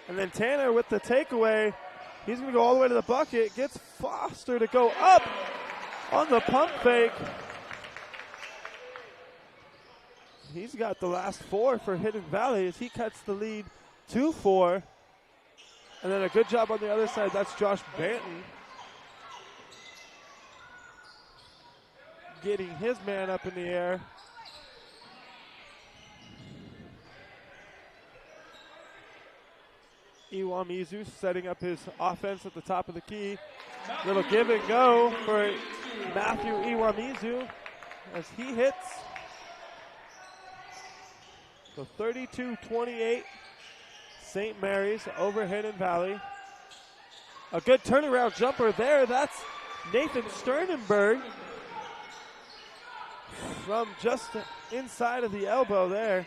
And then Tanner with the takeaway. He's going to go all the way to the bucket, gets Foster to go up on the pump fake. He's got the last 4 for Hidden Valley as he cuts the lead to 4. And then a good job on the other side. That's Josh Banton getting his man up in the air. Iwamizu setting up his offense at the top of the key. Little give and go for Matthew Iwamizu as he hits. So 32-28, St. Mary's over Hidden Valley. A good turnaround jumper there. That's Nathan Sternenberg from just inside of the elbow there.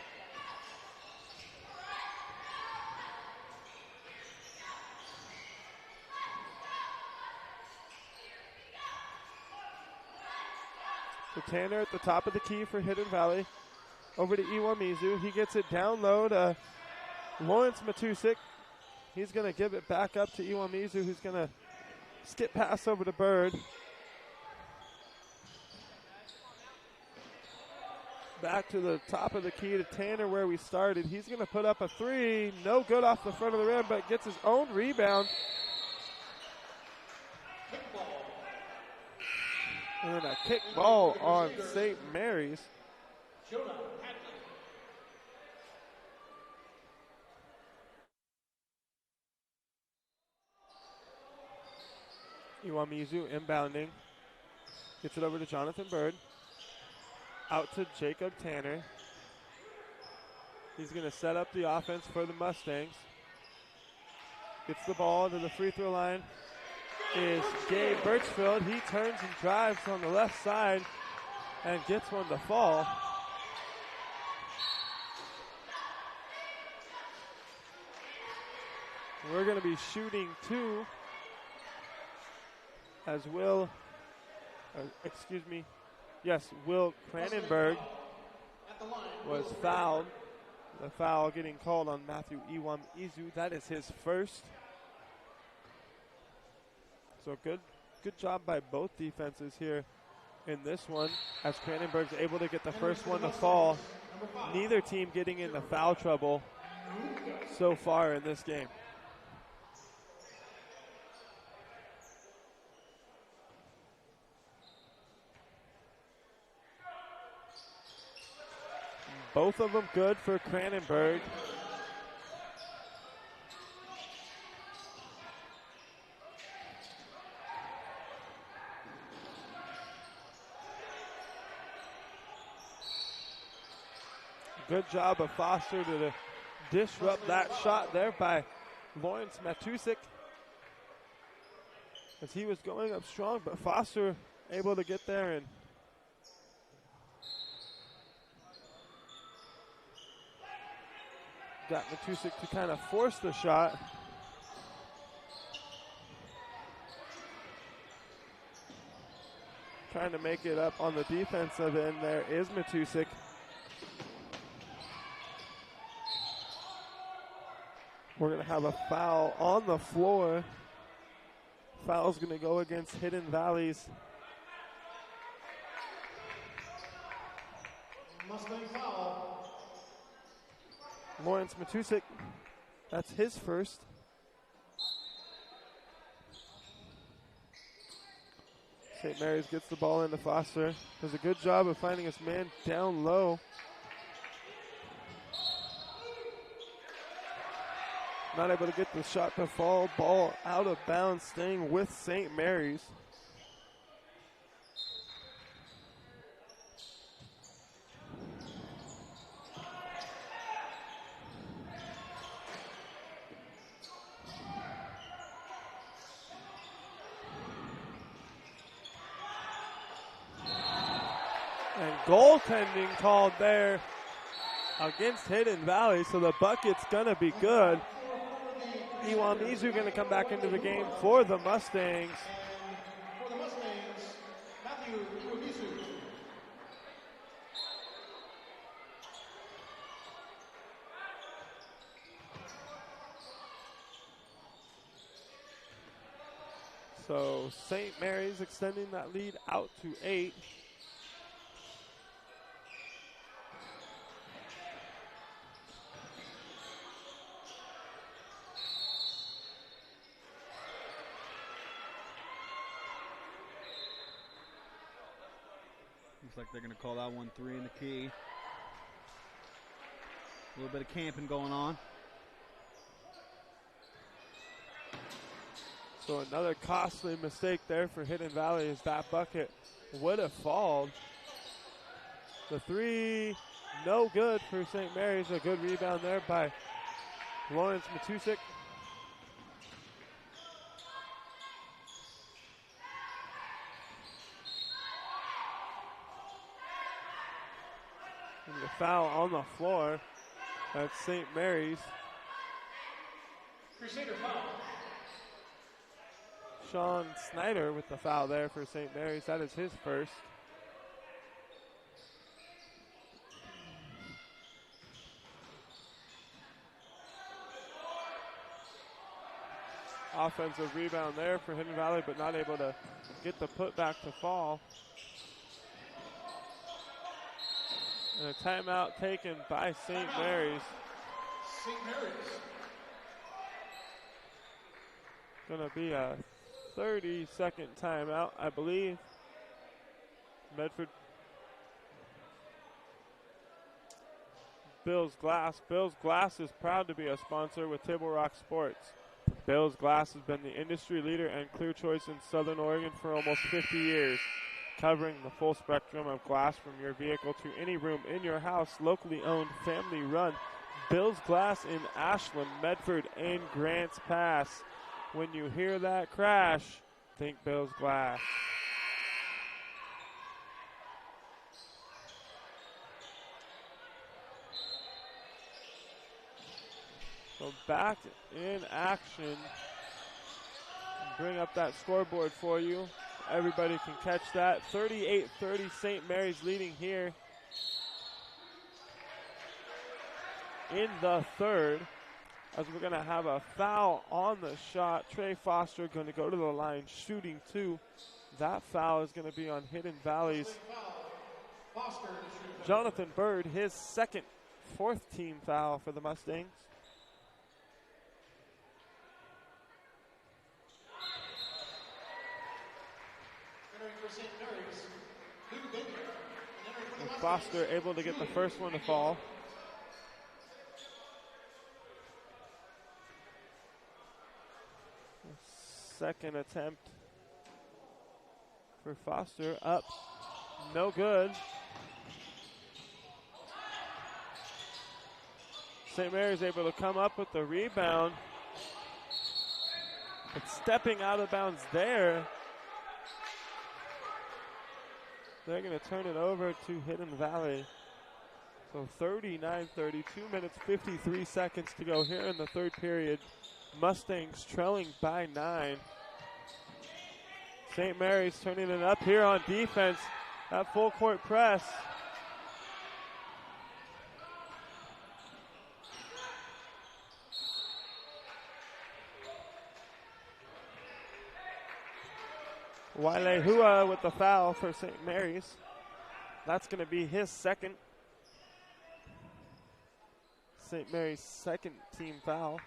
So Tanner at the top of the key for Hidden Valley. Over to Iwamizu. He gets it down low to Lawrence Matusik. He's going to give it back up to Iwamizu, who's going to skip pass over to Bird. Back to the top of the key to Tanner where we started. He's going to put up a three. No good off the front of the rim, but gets his own rebound. And then a kick ball on St. Mary's. Iwamizu inbounding. Gets it over to Jonathan Bird. Out to Jacob Tanner. He's going to set up the offense for the Mustangs. Gets the ball to the free throw line. Is Gabe Birchfield. He turns and drives on the left side and gets one to fall. We're going to be shooting two as Will Cranenberg was fouled. The foul getting called on Matthew Iwamizu. That is his first. So good job by both defenses here in this one as Cranenberg's able to get the first one to fall. Neither team getting into foul trouble so far in this game. Both of them good for Cranenberg. Good job of Foster to disrupt that shot there by Lawrence Matusik. As he was going up strong, but Foster able to get there and got Matusik to kind of force the shot. Trying to make it up on the defensive end there is Matusik. We're going to have a foul on the floor. Foul's going to go against Hidden Valley's Mustang foul. Lawrence Matusik. That's his first. St. Mary's gets the ball into Foster. Does a good job of finding his man down low. Not able to get the shot to fall. Ball out of bounds, staying with St. Mary's. And goaltending called there against Hidden Valley, so the bucket's gonna be good. Iwamizu going to come back into the game for the Mustangs. For the Mustangs, Matthew Iwamizu. So St. Mary's extending that lead out to 8. Looks like they're going to call that 1-3 in the key. A little bit of camping going on. So another costly mistake there for Hidden Valley as that bucket would have fallen. The three, no good for St. Mary's. A good rebound there by Lawrence Matusik. And the foul on the floor at St. Mary's. Crusader foul. Sean Snyder with the foul there for St. Mary's. That is his first. Offensive rebound there for Hidden Valley, but not able to get the putback to fall. And a timeout taken by St. Mary's. St. Mary's. Gonna be a 30-second timeout, I believe. Medford. Bill's Glass. Bill's Glass is proud to be a sponsor with Table Rock Sports. Bill's Glass has been the industry leader and clear choice in Southern Oregon for almost 50 years, covering the full spectrum of glass from your vehicle to any room in your house. Locally owned, family run. Bill's Glass in Ashland, Medford, and Grants Pass. When you hear that crash, think Bill's Glass. So back in action. Bring up that scoreboard for you. Everybody can catch that. 38-30, St. Mary's leading here in the third, as we're going to have a foul on the shot. Trey Foster going to go to the line shooting two. That foul is going to be on Hidden Valley's Jonathan Bird, his second, fourth team foul for the Mustangs. And Foster able to get the first one to fall. Second attempt for Foster, up, no good. St. Mary's able to come up with the rebound, but stepping out of bounds there. They're going to turn it over to Hidden Valley. So 39-30, 2 minutes, 53 seconds to go here in the third period. Mustangs trailing by 9. St. Mary's turning it up here on defense. That full court press. Wiley Hua with the foul for St. Mary's. That's going to be his second. St. Mary's second team foul.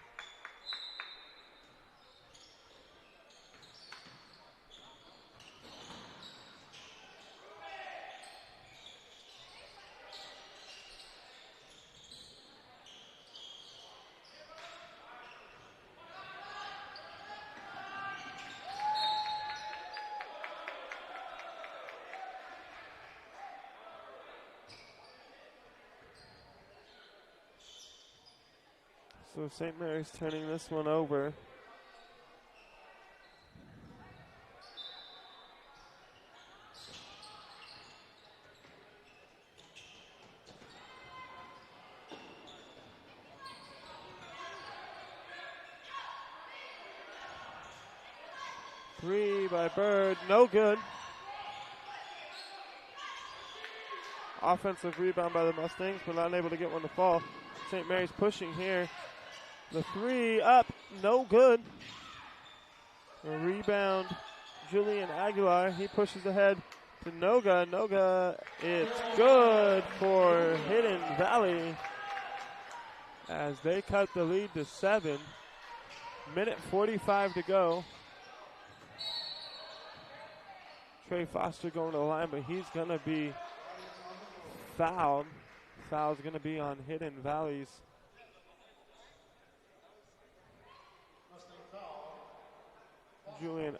So St. Mary's turning this one over. Three by Bird, no good. Offensive rebound by the Mustangs, but not able to get one to fall. St. Mary's pushing here. The three up, no good. A rebound, Julian Aguilar. He pushes ahead to Noga. Noga, it's good for Hidden Valley as they cut the lead to 7. Minute 45 to go. Trey Foster going to the line, but he's going to be fouled. Foul's going to be on Hidden Valley's Julian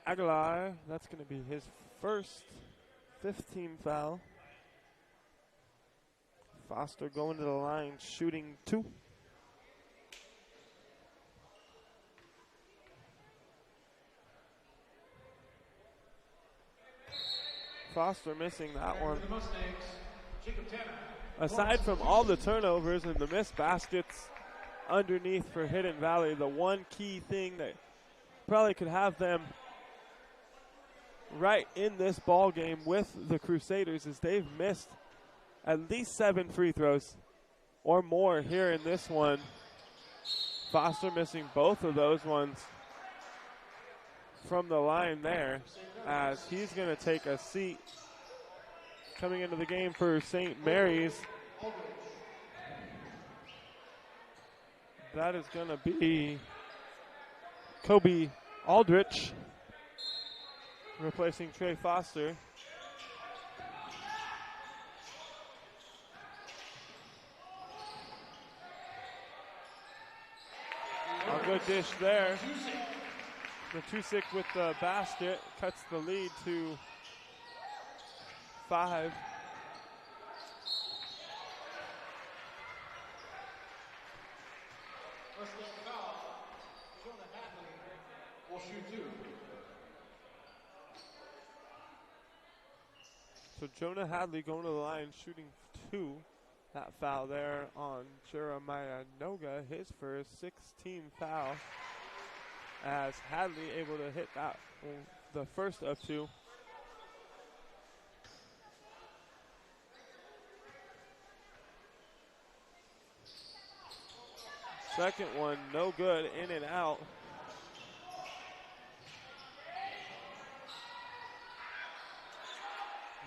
Aguilar. That's going to be his first 15 foul. Foster going to the line, shooting 2. Foster missing that one. Aside from all the turnovers and the missed baskets underneath for Hidden Valley, the one key thing that probably could have them right in this ball game with the Crusaders is they've missed at least 7 free throws or more here in this one. Foster missing both of those ones from the line there, as he's going to take a seat coming into the game for St. Mary's. That is going to be Kobe Aldrich replacing Trey Foster. A good dish there. Matusik with the basket cuts the lead to 5. So Jonah Hadley going to the line, shooting 2. That foul there on Jeremiah Noga, his first 16 foul. As Hadley able to hit that, the first of 2. Second one, no good, in and out.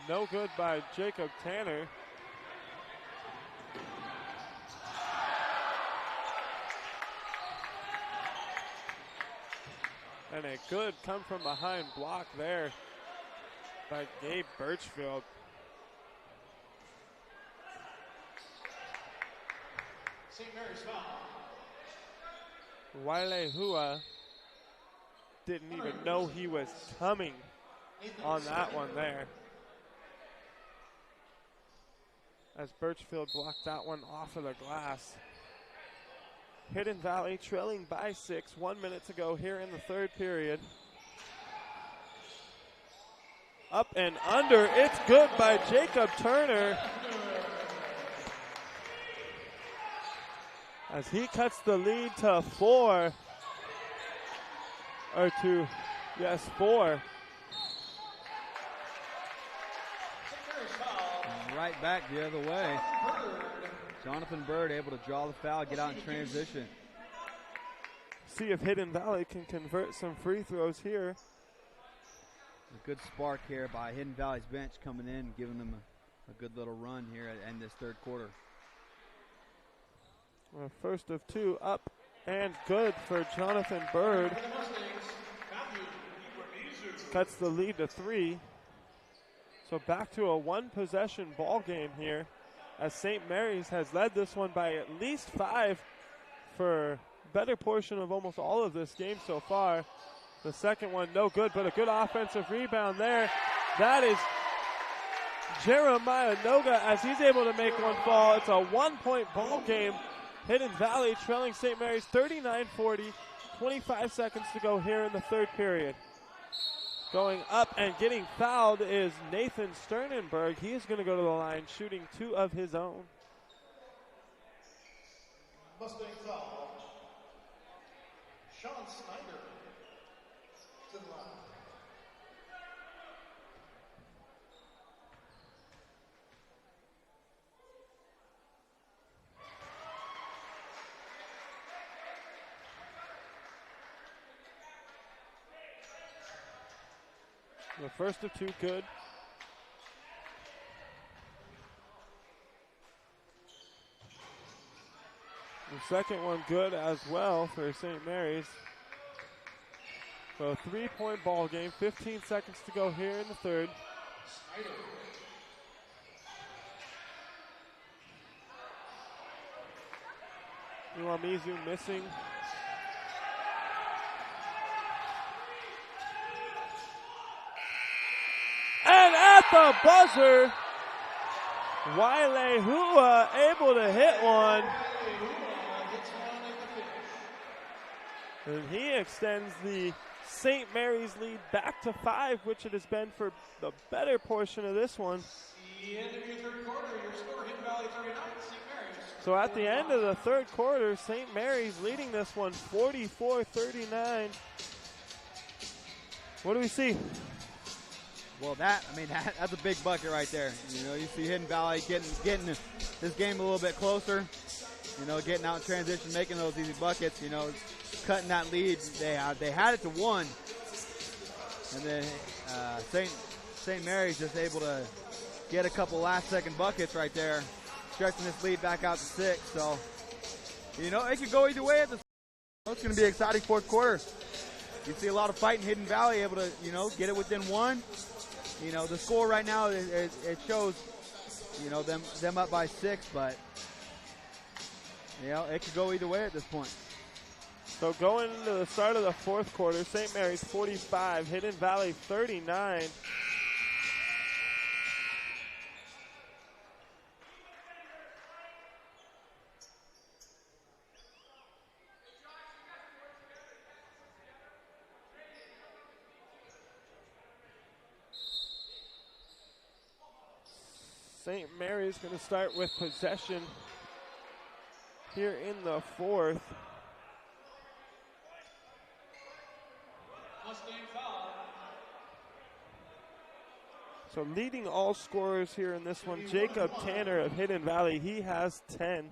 No good by Jacob Tanner. And a good come from behind block there by Gabe Birchfield. St. Mary's foul. Wiley Hua didn't even know he was coming on that one there, as Birchfield blocked that one off of the glass. Hidden Valley trailing by 6, 1 minute to go here in the third period. Up and under, it's good by Jacob Turner, as he cuts the lead to 4. Or to, yes, 4. And right back the other way. Jonathan Bird able to draw the foul, get out in transition. See if Hidden Valley can convert some free throws here. A good spark here by Hidden Valley's bench coming in, giving them a good little run here at the end of this third quarter. Well, first of 2 up and good for Jonathan Bird. Cuts the lead to 3. So back to a 1-possession ball game here, as St. Mary's has led this one by at least 5 for better portion of almost all of this game so far. The second one no good, but a good offensive rebound there. That is Jeremiah Noga, as he's able to make one fall. It's a 1-point ball game. Hidden Valley trailing St. Mary's 39-40. 25 seconds to go here in the third period. Going up and getting fouled is Nathan Sternenberg. He is going to go to the line, shooting 2 of his own. Mustang foul. Sean Snyder to the line. The first of 2 good. The second one good as well for St. Mary's. So a 3-point ball game, 15 seconds to go here in the third. Iwamizu missing. And at the buzzer, Wiley Hua able to hit one. And he extends the St. Mary's lead back to 5, which it has been for the better portion of this one. The end of your third quarter, your score, Hidden Valley 39, St. Mary's. So at the end of the third quarter, St. Mary's leading this one 44-39. What do we see? Well, that's a big bucket right there. You know, you see Hidden Valley getting this game a little bit closer. You know, getting out in transition, making those easy buckets. You know, cutting that lead. They had it to 1, and then St. Mary's just able to get a couple last-second buckets right there, stretching this lead back out to 6. So, you know, it could go either way at this. It's going to be an exciting fourth quarter. You see a lot of fight in Hidden Valley, able to, you know, get it within 1. You know, the score right now, it shows, you know, them up by 6, but, you know, it could go either way at this point. So going into the start of the fourth quarter, St. Mary's 45, Hidden Valley 39. St. Mary's going to start with possession here in the fourth. So leading all scorers here in this one, Jacob Tanner of Hidden Valley, he has 10.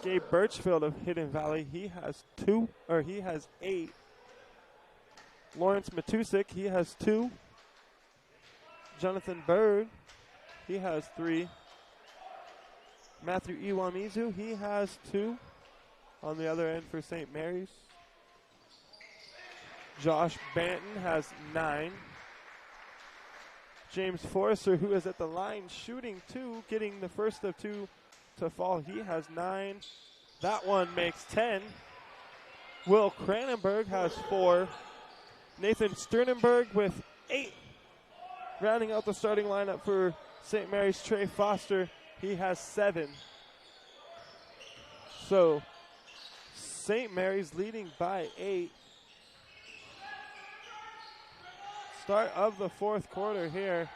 Gabe Birchfield of Hidden Valley, he has 8. Lawrence Matusik, he has 2. Jonathan Bird, he has 3. Matthew Iwamizu, he has 2 on the other end for St. Mary's. Josh Banton has 9. James Forrester, who is at the line shooting 2, getting the first of 2 to fall, he has 9. That one makes 10. Will Cranenberg has 4. Nathan Sternenberg with 8. Rounding out the starting lineup for St. Mary's, Trey Foster, he has 7. So St. Mary's leading by 8. Start of the fourth quarter here.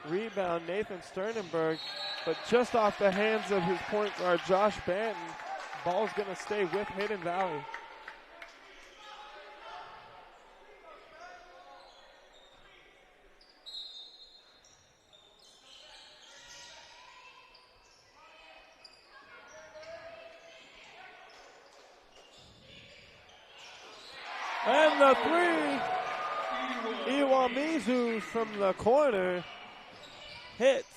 Rebound, Nathan Sternenberg, but just off the hands of his point guard, Josh Banton. Ball's going to stay with Hidden Valley. And the 3, Iwamizu from the corner hits.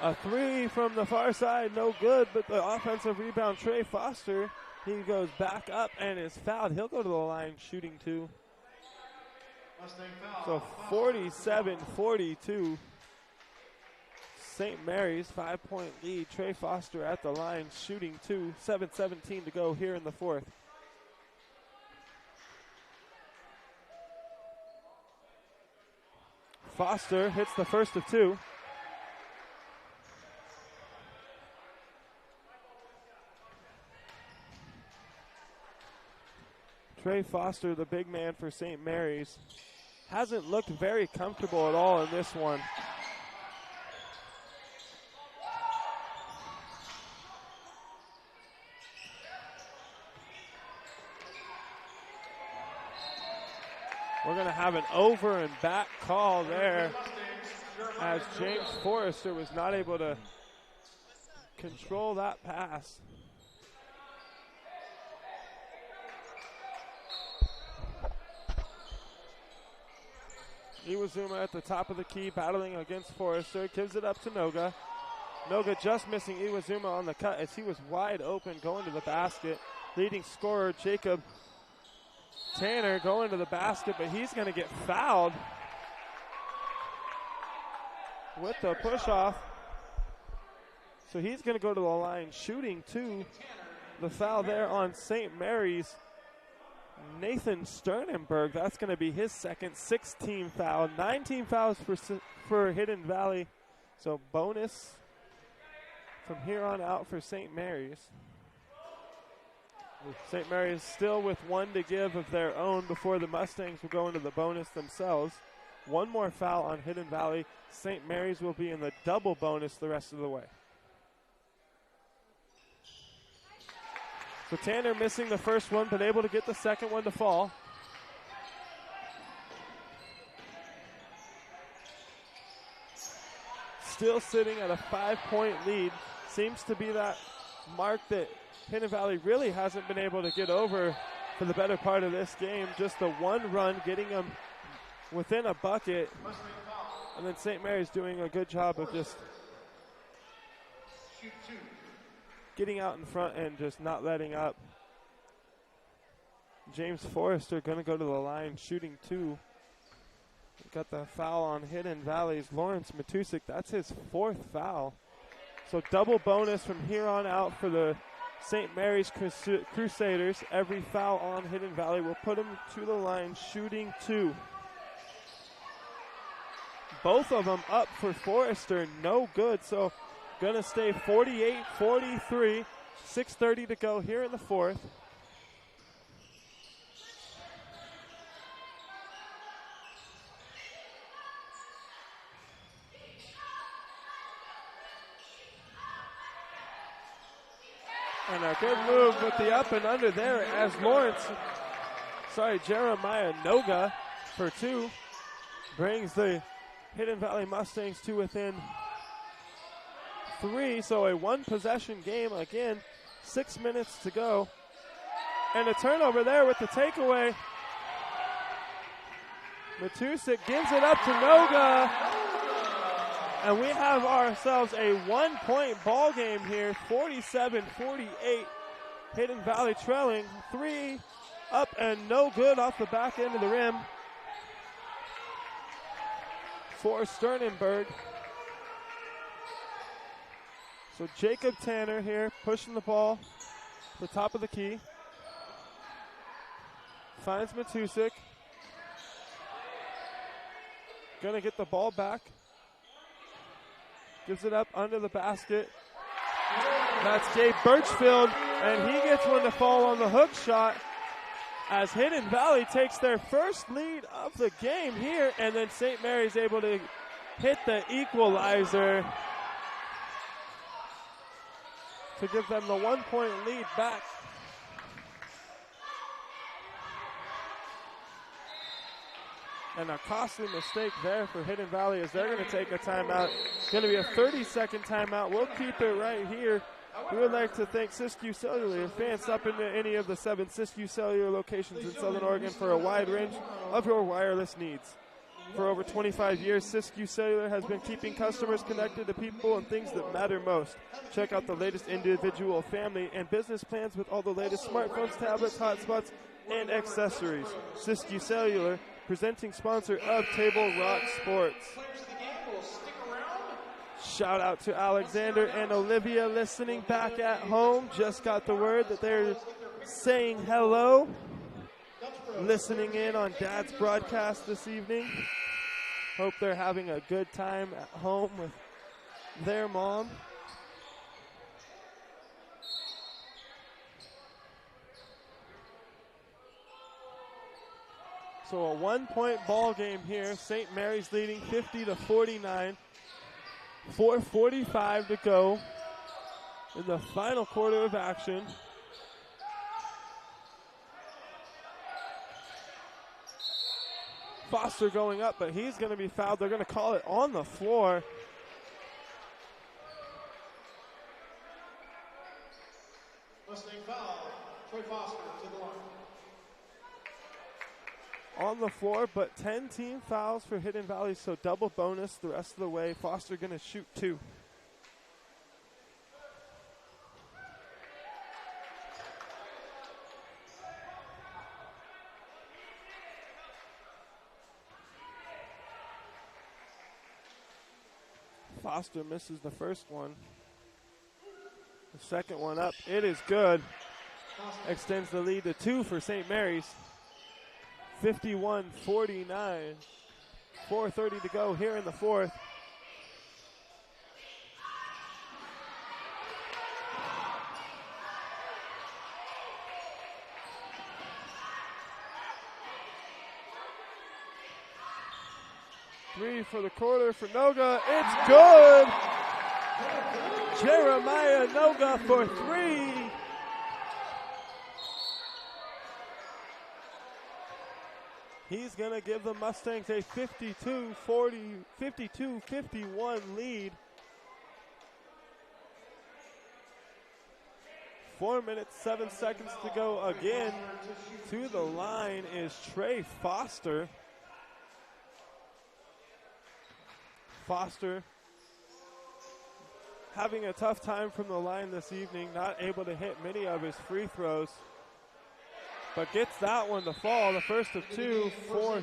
A 3 from the far side, no good, but the offensive rebound, Trey Foster, he goes back up and is fouled. He'll go to the line shooting 2. So 47-42. St. Mary's 5-point lead. Trey Foster at the line shooting 2. 7:17 to go here in the fourth. Foster hits the first of 2. Trey Foster, the big man for St. Mary's, hasn't looked very comfortable at all in this one. We're going to have an over and back call there as James Forrester was not able to control that pass. Iwazuma at the top of the key, battling against Forrester, gives it up to Noga. Noga just missing Iwazuma on the cut as he was wide open going to the basket. Leading scorer Jacob Tanner going to the basket, but he's going to get fouled with the push off. So he's going to go to the line shooting 2. The foul there on St. Mary's. Nathan Sternenberg, that's going to be his second 16 foul. 19 fouls for Hidden Valley. So bonus from here on out for St. Mary's. St. Mary's still with 1 to give of their own before the Mustangs will go into the bonus themselves. 1 more foul on Hidden Valley. St. Mary's will be in the double bonus the rest of the way. So Tanner missing the first one, but able to get the second one to fall. Still sitting at a 5-point lead. Seems to be that mark that Hidden Valley really hasn't been able to get over for the better part of this game. Just the 1 run getting them within a bucket. And then St. Mary's doing a good job of just getting out in front and just not letting up. James Forrester going to go to the line shooting 2. Got the foul on Hidden Valley's Lawrence Matusik. That's his 4th foul. So double bonus from here on out for the St. Mary's Crusaders. Every foul on Hidden Valley will put them to the line shooting 2. Both of them up for Forrester, no good. So going to stay 48-43, 6:30 to go here in the 4th. And a good move with the up and under there as Jeremiah Noga for 2 brings the Hidden Valley Mustangs to within 3. So a 1-possession game again, 6 minutes to go. And a turnover there with the takeaway. Matusik gives it up to Noga. And we have ourselves a 1-point ball game here, 47-48. Hidden Valley trailing. 3 up and no good off the back end of the rim for Sternenberg. So Jacob Tanner here pushing the ball to the top of the key. Finds Matusik. Gonna get the ball back. Gives it up under the basket. That's Gabe Birchfield, and he gets one to fall on the hook shot as Hidden Valley takes their first lead of the game here, and then St. Mary's able to hit the equalizer to give them the 1-point lead back. And a costly mistake there for Hidden Valley as they're going to take a timeout. Going to be a 30-second timeout. We'll keep it right here. We would like to thank Siskiyou Cellular. If fans stop into any of the 7 Siskiyou Cellular locations in Southern Oregon for a wide range of your wireless needs. For over 25 years, Siskiyou Cellular has been keeping customers connected to people and things that matter most. Check out the latest individual, family, and business plans with all the latest smartphones, tablets, hotspots, and accessories. Siskiyou Cellular, presenting sponsor of Table Rock Sports. Shout out to Alexander and Olivia listening back at home. Just got the word that they're saying hello. Listening in on Dad's broadcast this evening. Hope they're having a good time at home with their mom. So a 1-point ball game here. St. Mary's leading 50-49. 4:45 to go in the final quarter of action. Foster going up, but he's going to be fouled. They're going to call it on the floor. Listening foul, Troy Foster to the line. On the floor, but 10 team fouls for Hidden Valley, so double bonus the rest of the way. Foster going to shoot 2. Foster misses the first one. The second one up, it is good. Extends the lead to 2 for St. Mary's. 51-49. 4:30 to go here in the fourth. Three for the quarter for Noga. It's good. Jeremiah Noga for 3. He's going to give the Mustangs a 52-51 lead. 4 minutes, 7 seconds to go again. To the line is Trey Foster. Foster having a tough time from the line this evening, not able to hit many of his free throws, but gets that one to fall, the first of 2 for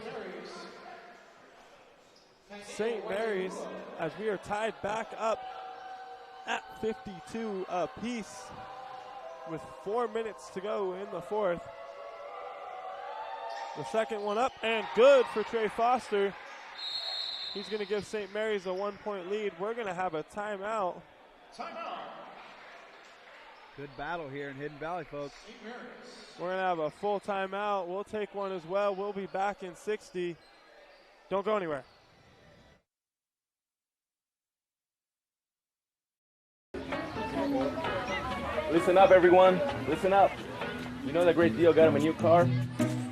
St. Mary's, as we are tied back up at 52 apiece with 4 minutes to go in the fourth. The second one up and good for Trey Foster. He's going to give St. Mary's a 1-point lead. We're going to have a timeout. Good battle here in Hidden Valley, folks. We're going to have a full timeout. We'll take one as well. We'll be back in 60. Don't go anywhere. Listen up, everyone. Listen up. You know that great deal got him a new car?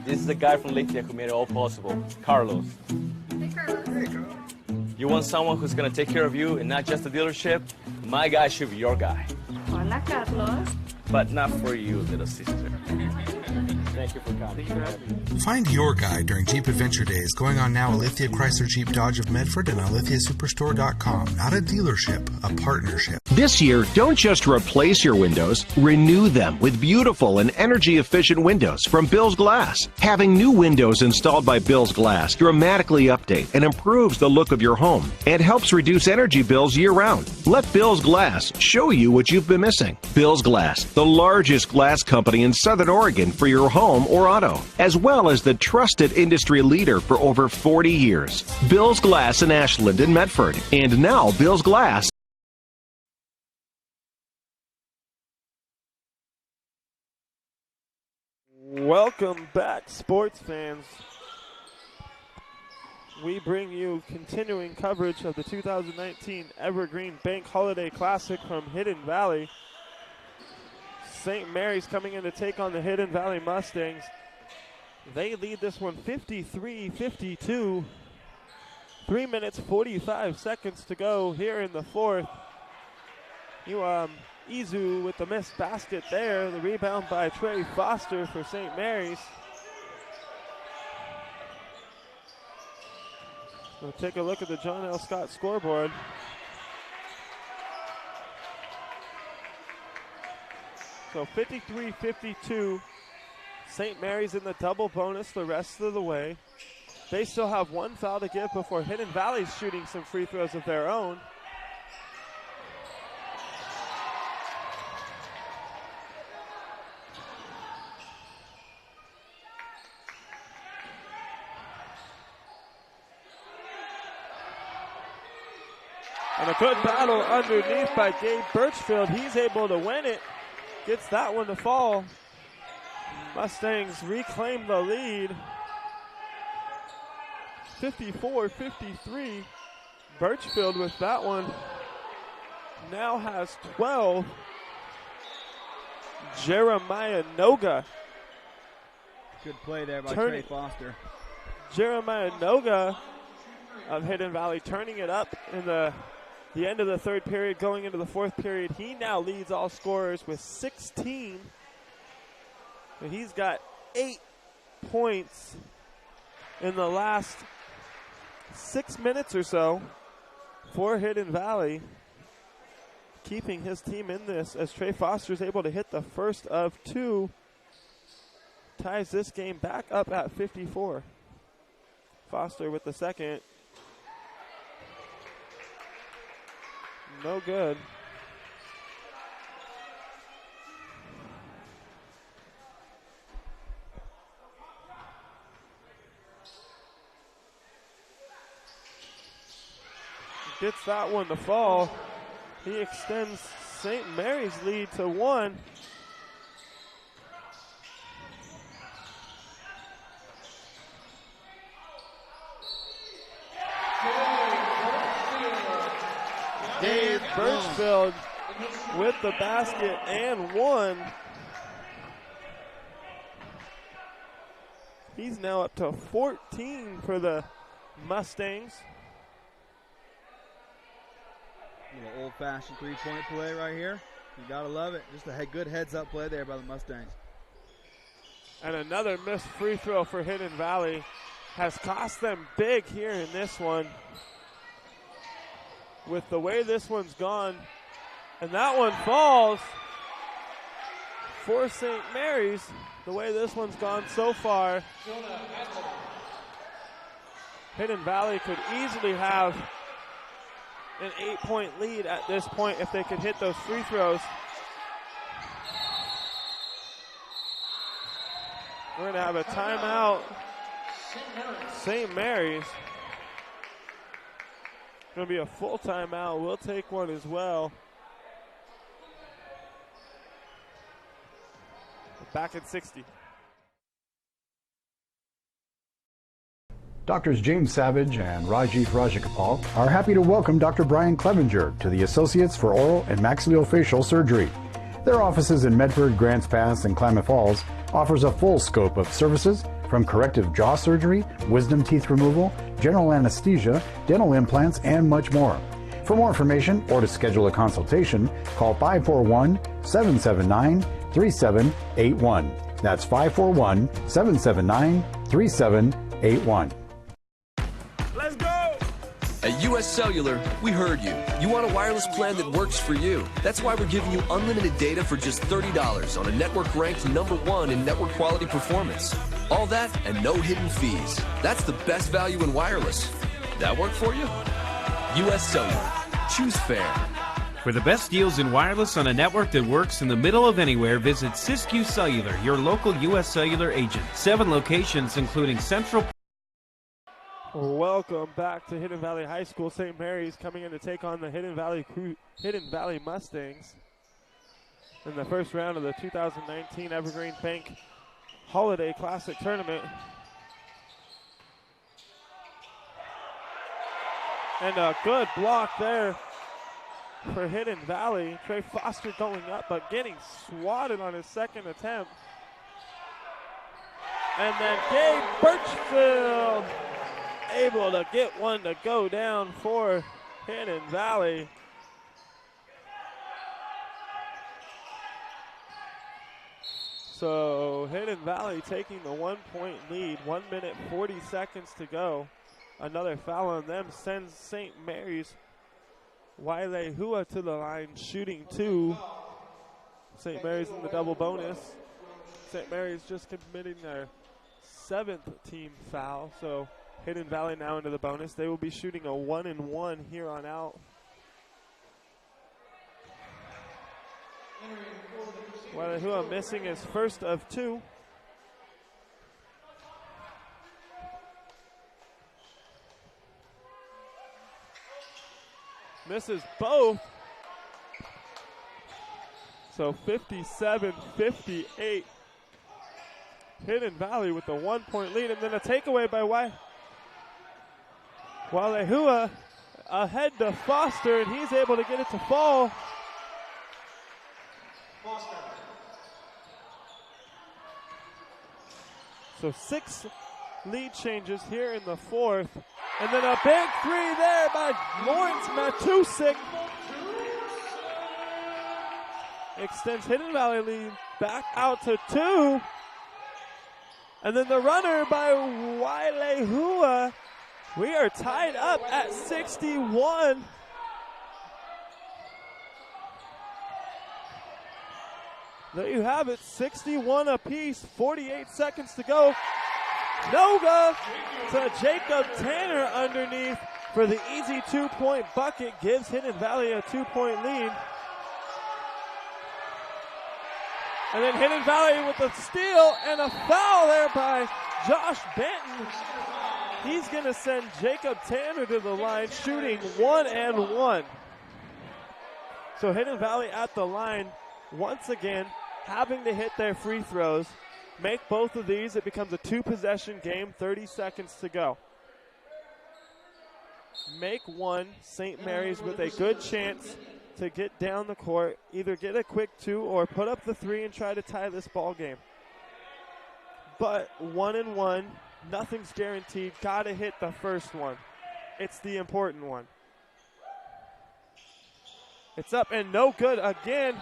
This is the guy from Lithia who made it all possible, Carlos. Hey, Carlos. Hey, Carlos. You want someone who's going to take care of you and not just the dealership? My guy should be your guy. Hola, Carlos. But not for you, little sister. Thank you for coming. Find your guy during Jeep Adventure Days going on now at Lithia Chrysler Jeep Dodge of Medford and on lithiasuperstore.com. Not a dealership, a partnership. This year, don't just replace your windows, renew them with beautiful and energy-efficient windows from Bill's Glass. Having new windows installed by Bill's Glass dramatically update and improves the look of your home and helps reduce energy bills year-round. Let Bill's Glass show you what you've been missing. Bill's Glass, the largest glass company in Southern Oregon for your home or auto, as well as the trusted industry leader for over 40 years. Bill's Glass in Ashland and Medford, and now Bill's Glass. Welcome back, sports fans. We bring you continuing coverage of the 2019 Evergreen Bank Holiday Classic from Hidden Valley. St. Mary's coming in to take on the Hidden Valley Mustangs. They lead this one 53-52. 3 minutes, 45 seconds to go here in the fourth. Izu with the missed basket there. The rebound by Trey Foster for St. Mary's. We'll take a look at the John L. Scott scoreboard. So 53-52. St. Mary's in the double bonus the rest of the way. They still have one foul to give before Hidden Valley's shooting some free throws of their own. And a good battle underneath by Gabe Birchfield. He's able to win it. Gets that one to fall. Mustangs reclaim the lead. 54-53. Birchfield with that one. Now has 12. Jeremiah Noga. Good play there by Tourney. Trey Foster. Jeremiah Noga of Hidden Valley turning it up in the end of the third period, going into the fourth period. He now leads all scorers with 16. And he's got 8 points in the last 6 minutes or so for Hidden Valley, keeping his team in this as Trey Foster is able to hit the first of 2. Ties this game back up at 54. Foster with the second. No good. gets that one to fall. He extends St. Mary's lead to 1. Dave Birchfield with the basket and 1. He's now up to 14 for the Mustangs. Little old-fashioned three-point play right here. You gotta love it. Just a good heads-up play there by the Mustangs. And another missed free throw for Hidden Valley has cost them big here in this one. With the way this one's gone, and that one falls for St. Mary's. The way this one's gone so far, Hidden Valley could easily have an 8-point lead at this point if they could hit those free throws. We're going to have a timeout. St. Mary's. Going to be a full timeout. We'll take one as well. Back at 60. Doctors James Savage and Rajiv Rajagopal are happy to welcome Dr. Brian Clevenger to the Associates for Oral and Maxillofacial Surgery. Their offices in Medford, Grants Pass, and Klamath Falls offers a full scope of services from corrective jaw surgery, wisdom teeth removal, general anesthesia, dental implants, and much more. For more information or to schedule a consultation, call 541-779-3781. That's 541-779-3781. Let's go! At US Cellular, we heard you. You want a wireless plan that works for you. That's why we're giving you unlimited data for just $30 on a network ranked #1 in network quality performance. All that and no hidden fees. That's the best value in wireless. That work for you? US Cellular. Choose fair. For the best deals in wireless on a network that works in the middle of anywhere, visit Siskiyou Cellular, your local US Cellular agent. 7 locations, including Central. Welcome back to Hidden Valley High School. St. Mary's coming in to take on the Hidden Valley Mustangs in the first round of the 2019 Evergreen Bank Holiday Classic Tournament. And a good block there for Hidden Valley. Trey Foster going up, but getting swatted on his second attempt. And then Gabe Birchfield able to get one to go down for Hidden Valley. So Hidden Valley taking the 1-point lead, 1 minute 40 seconds to go. Another foul on them sends St. Mary's Wiley Hua to the line, shooting 2. St. Mary's in the double bonus. St. Mary's just committing their 7th team foul, so Hidden Valley now into the bonus. They will be shooting a 1-and-1 here on out. Wiley Hua missing his first of 2. Misses both. So 57-58. Hidden Valley with the 1-point lead, and then a takeaway by Wiley Hua ahead to Foster, and he's able to get it to fall. So 6 lead changes here in the 4th. And then a big 3 there by Lawrence Matusik. Extends Hidden Valley lead back out to 2. And then the runner by Wiley Hua. We are tied up at 61. There you have it, 61 apiece, 48 seconds to go. Noga to Jacob Tanner underneath for the easy 2-point bucket, gives Hidden Valley a 2-point lead. And then Hidden Valley with a steal and a foul there by Josh Benton. He's going to send Jacob Tanner to the line, shooting 1 and 1. So Hidden Valley at the line once again, having to hit their free throws. Make both of these, it becomes a 2-possession game, 30 seconds to go. Make one, St. Mary's with a good chance to get down the court, either get a quick 2 or put up the 3 and try to tie this ball game. But 1 and 1, nothing's guaranteed. Got to hit the first one. It's the important one. It's up and no good again,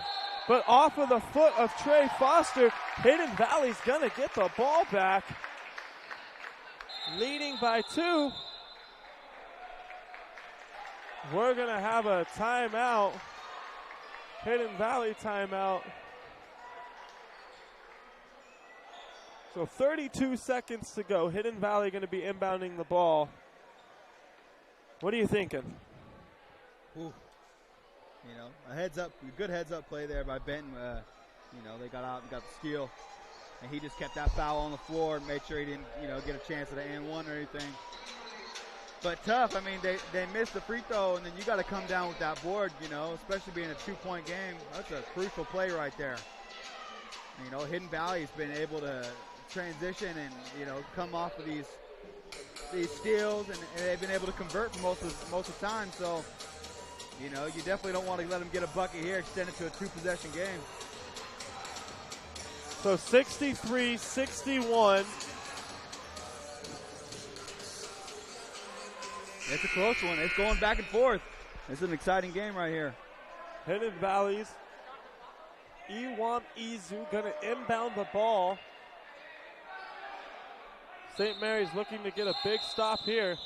but off of the foot of Trey Foster. Hidden Valley's going to get the ball back, leading by 2. We're going to have a timeout. Hidden Valley timeout. So 32 seconds to go. Hidden Valley going to be inbounding the ball. What are you thinking? Ooh. You know, a good heads-up play there by Benton. They got out and got the steal, and he just kept that foul on the floor and made sure he didn't, get a chance at an and one or anything. But tough. I mean, they missed the free throw, and then you got to come down with that board. Especially being a 2-point game. That's a crucial play right there. Hidden Valley's been able to transition and come off of these steals, and they've been able to convert for most of the time. So. You definitely don't want to let them get a bucket here, extend it to a 2-possession game. So 63-61. It's a close one. It's going back and forth. It's an exciting game right here. Hidden Valley's Iwam Izu going to inbound the ball. St. Mary's looking to get a big stop here.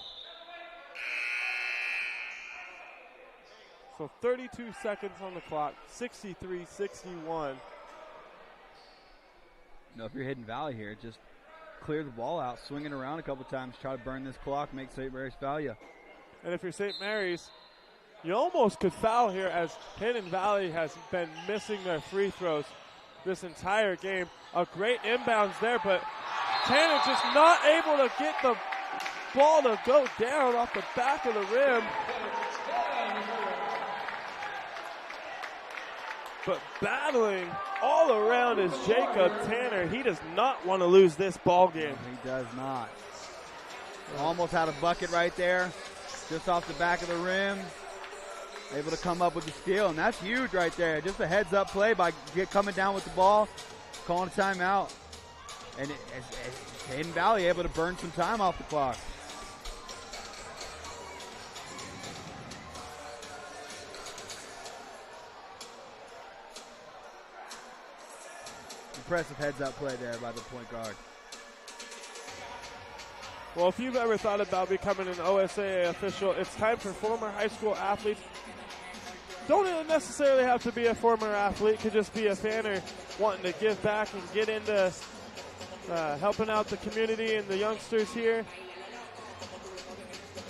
So 32 seconds on the clock, 63-61. If you're Hidden Valley here, just clear the ball out, swing it around a couple times, try to burn this clock, make St. Mary's foul you. And if you're St. Mary's, you almost could foul here, as Hidden Valley has been missing their free throws this entire game. A great inbounds there, but Tanner just not able to get the ball to go down off the back of the rim. But battling all around is Jacob Tanner. He does not want to lose this ball game. He does not. Almost had a bucket right there, just off the back of the rim. Able to come up with the steal, and that's huge right there. Just a heads-up play by coming down with the ball, calling a timeout. And Hidden Valley able to burn some time off the clock. Impressive heads-up play there by the point guard. Well, if you've ever thought about becoming an OSAA official, it's time for former high school athletes. Don't even necessarily have to be a former athlete. Could just be a fanner wanting to give back and get into helping out the community and the youngsters here.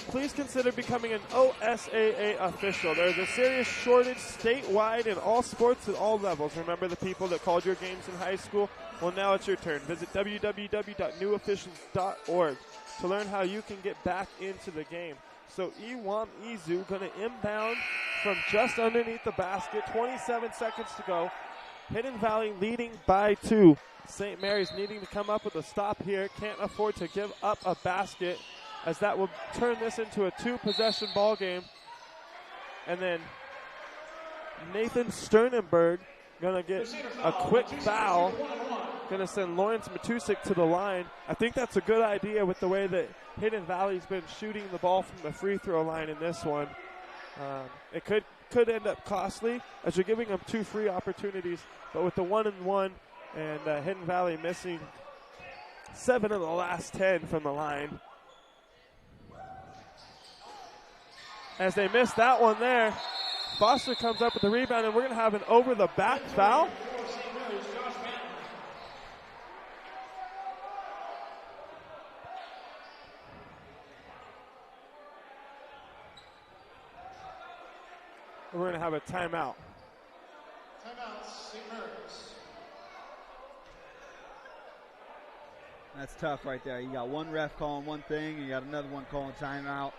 Please consider becoming an OSAA official. There's a serious shortage statewide in all sports at all levels. Remember the people that called your games in high school? Well, now it's your turn. Visit www.newofficials.org to learn how you can get back into the game. So Iwam Izu going to inbound from just underneath the basket. 27 seconds to go. Hidden Valley leading by 2. St. Mary's needing to come up with a stop here. Can't afford to give up a basket, as that will turn this into a 2-possession ball game. And then Nathan Sternenberg going to get a quick foul. Going to send Lawrence Matusik to the line. I think that's a good idea with the way that Hidden Valley's been shooting the ball from the free throw line in this one. It could end up costly, as you're giving them 2 free opportunities. But with the 1-and-1 and Hidden Valley missing 7 of the last 10 from the line. As they miss that one there, Foster comes up with the rebound, and we're going to have an over-the-back foul. We're going to have a timeout. Timeout, St. Mary's. That's tough right there. You got one ref calling one thing, and you got another one calling timeout.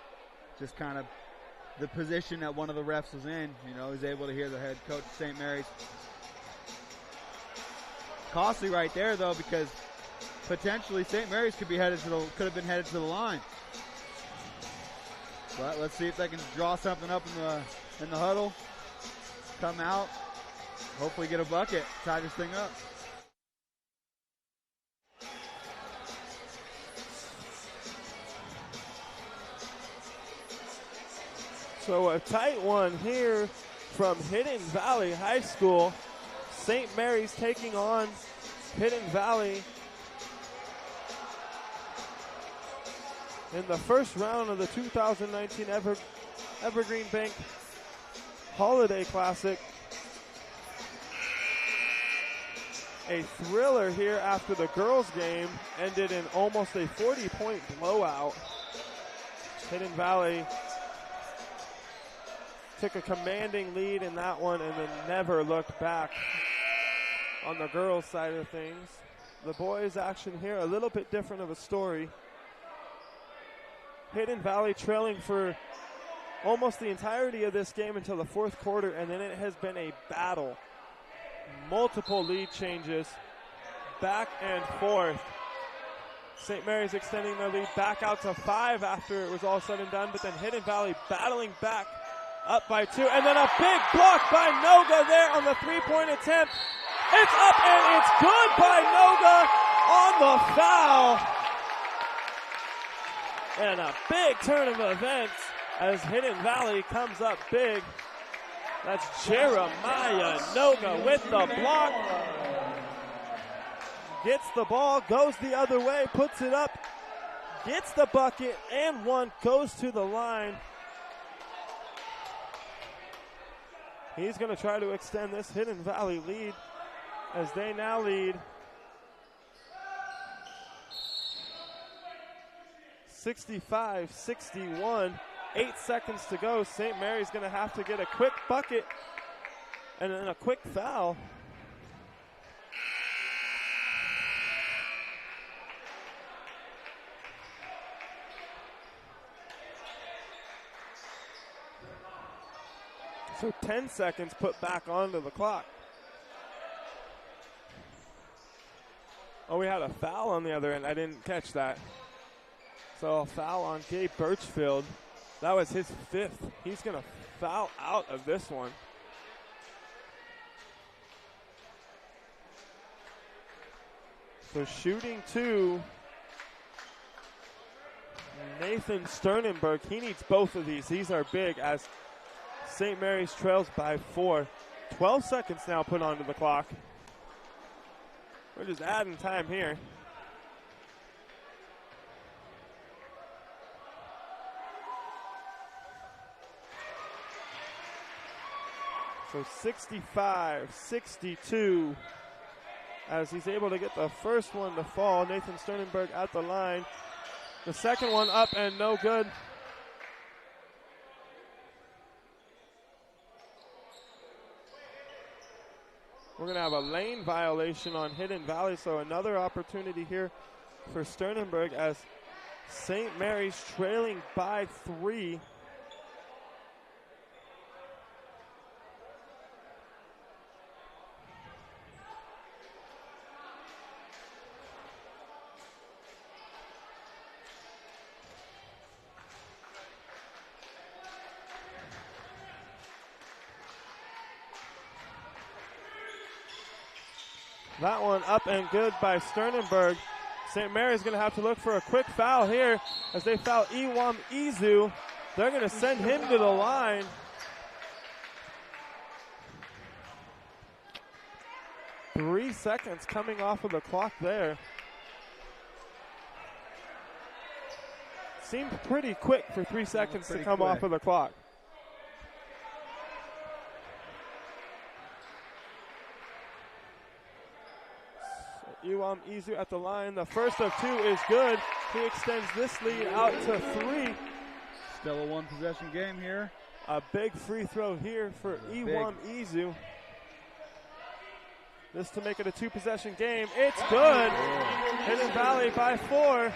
Just kind of the position that one of the refs was in. You know, he's able to hear the head coach of St. Mary's. Costly right there, though, because potentially St. Mary's could have been headed to the line. But let's see if they can draw something up in the huddle. Come out, hopefully get a bucket, tie this thing up. So a tight one here from Hidden Valley High School. St. Mary's taking on Hidden Valley in the first round of the 2019 Evergreen Bank Holiday Classic. A thriller here after the girls' game ended in almost a 40-point blowout. Hidden Valley took a commanding lead in that one and then never looked back on the girls' side of things. The boys' action here, a little bit different of a story. Hidden Valley trailing for almost the entirety of this game until the fourth quarter, and then it has been a battle. Multiple lead changes, back and forth. St. Mary's extending their lead back out to 5 after it was all said and done, but then Hidden Valley battling back up by 2, and then a big block by Noga there on the three-point attempt. It's up and it's good by Noga on the foul. And a big turn of events as Hidden Valley comes up big. That's Jeremiah Noga with the block. Gets the ball, goes the other way, puts it up, gets the bucket, and one, goes to the line. He's going to try to extend this Hidden Valley lead as they now lead 65-61. 8 seconds to go. St. Mary's going to have to get a quick bucket and then a quick foul. So 10 seconds put back onto the clock. Oh, we had a foul on the other end. I didn't catch that. So a foul on Gabe Birchfield. That was his 5th. He's going to foul out of this one. So shooting 2, Nathan Sternenberg. He needs both of these. These are big as St. Mary's trails by 4. 12 seconds now put onto the clock. We're just adding time here. So 65-62 as he's able to get the first one to fall. Nathan Sternenberg at the line. The second one up and no good. We're going to have a lane violation on Hidden Valley, so another opportunity here for Sternenberg as St. Mary's trailing by 3. That one up and good by Sternenberg. St. Mary's going to have to look for a quick foul here as they foul Iwam Izu. They're going to send him to the line. Three seconds coming off of the clock there. Seemed pretty quick for 3 seconds to come off of the clock. Iwam Izu at the line. The first of 2 is good. He extends this lead out to 3. Still a one-possession game here. A big free throw here for Iwam Izu. This to make it a 2-possession game. It's good. Hidden Valley by 4.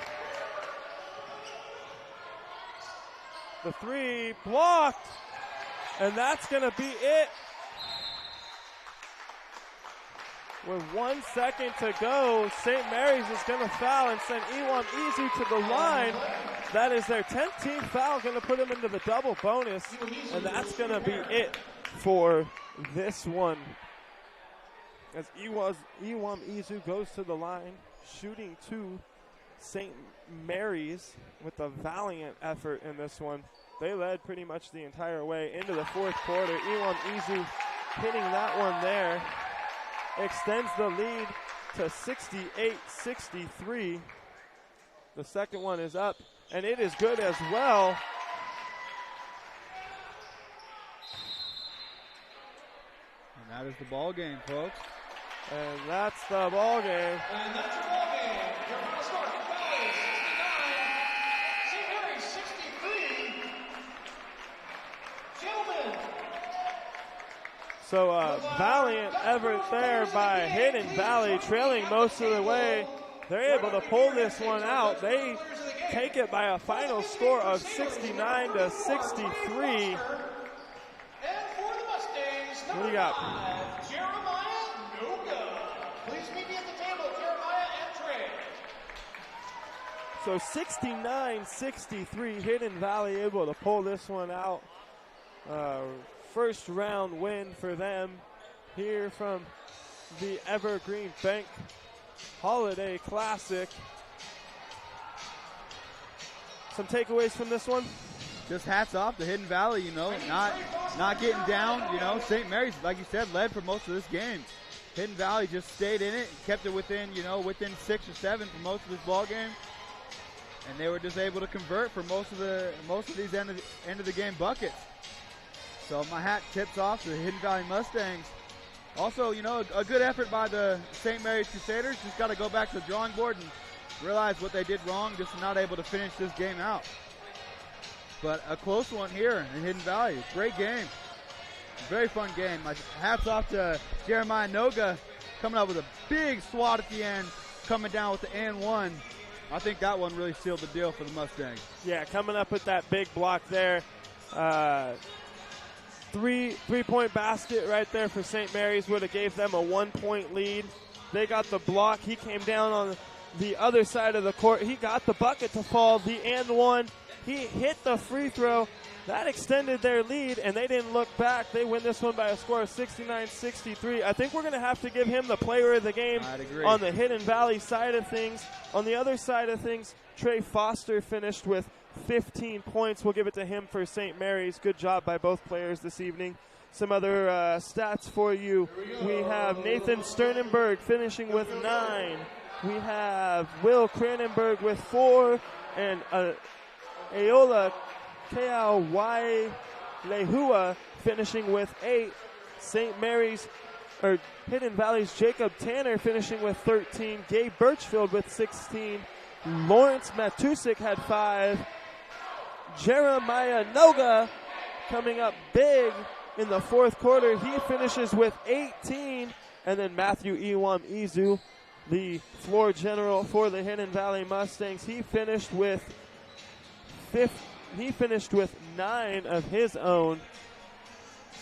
The 3 blocked, and that's going to be it. With 1 second to go, St. Mary's is going to foul and send Ewam Izu to the line. That is their 10th team foul, going to put them into the double bonus, and that's going to be it for this one. As Ewam Izu goes to the line, shooting to St. Mary's with a valiant effort in this one. They led pretty much the entire way into the fourth quarter. Ewam Izu hitting that one there. Extends the lead to 68-63. The second one is up, and it is good as well. And that is the ball game, folks. And that's the ball game. And that's the ball game. Your final score, Hidden Valley 69, St. Mary's 63. Gentlemen. So valiant effort there by Hidden Valley, trailing most of the way. They're able to pull this one out. They take it by a final score of 69-63. What do you got? Jeremiah Noga. Please meet me at the table, Jeremiah and Trey. So 69-63, Hidden Valley able to pull this one out. First round win for them here from the Evergreen Bank Holiday Classic. Some takeaways from this one? Just hats off to Hidden Valley, not getting down. St. Mary's, like you said, led for most of this game. Hidden Valley just stayed in it and kept it within 6 or 7 for most of this ball game. And they were just able to convert for most of these end of the game buckets. So my hat tips off to the Hidden Valley Mustangs. Also, a good effort by the St. Mary's Crusaders. Just got to go back to the drawing board and realize what they did wrong, just not able to finish this game out. But a close one here in Hidden Valley. Great game. Very fun game. My hats off to Jeremiah Noga coming up with a big swat at the end, coming down with the and one. I think that one really sealed the deal for the Mustangs. Yeah, coming up with that big block there. Three-point basket right there for St. Mary's would have gave them a 1-point lead. They got the block. He came down on the other side of the court. He got the bucket to fall. The and one. He hit the free throw. That extended their lead, and they didn't look back. They win this one by a score of 69-63. I think we're going to have to give him the player of the game on the Hidden Valley side of things. On the other side of things, Trey Foster finished with 15 points. We'll give it to him for St. Mary's. Good job by both players this evening. Some other stats for you. We have Nathan Sternenberg finishing with 9. We have Will Cranenberg with 4. And Aola Keawailehua finishing with 8. St. Mary's, or Hidden Valley's Jacob Tanner finishing with 13. Gabe Birchfield with 16. Lawrence Matusik had 5. Jeremiah Noga coming up big in the fourth quarter. He finishes with 18. And then Matthew Ewam Izu, the floor general for the Hidden Valley Mustangs, he finished with 9 of his own.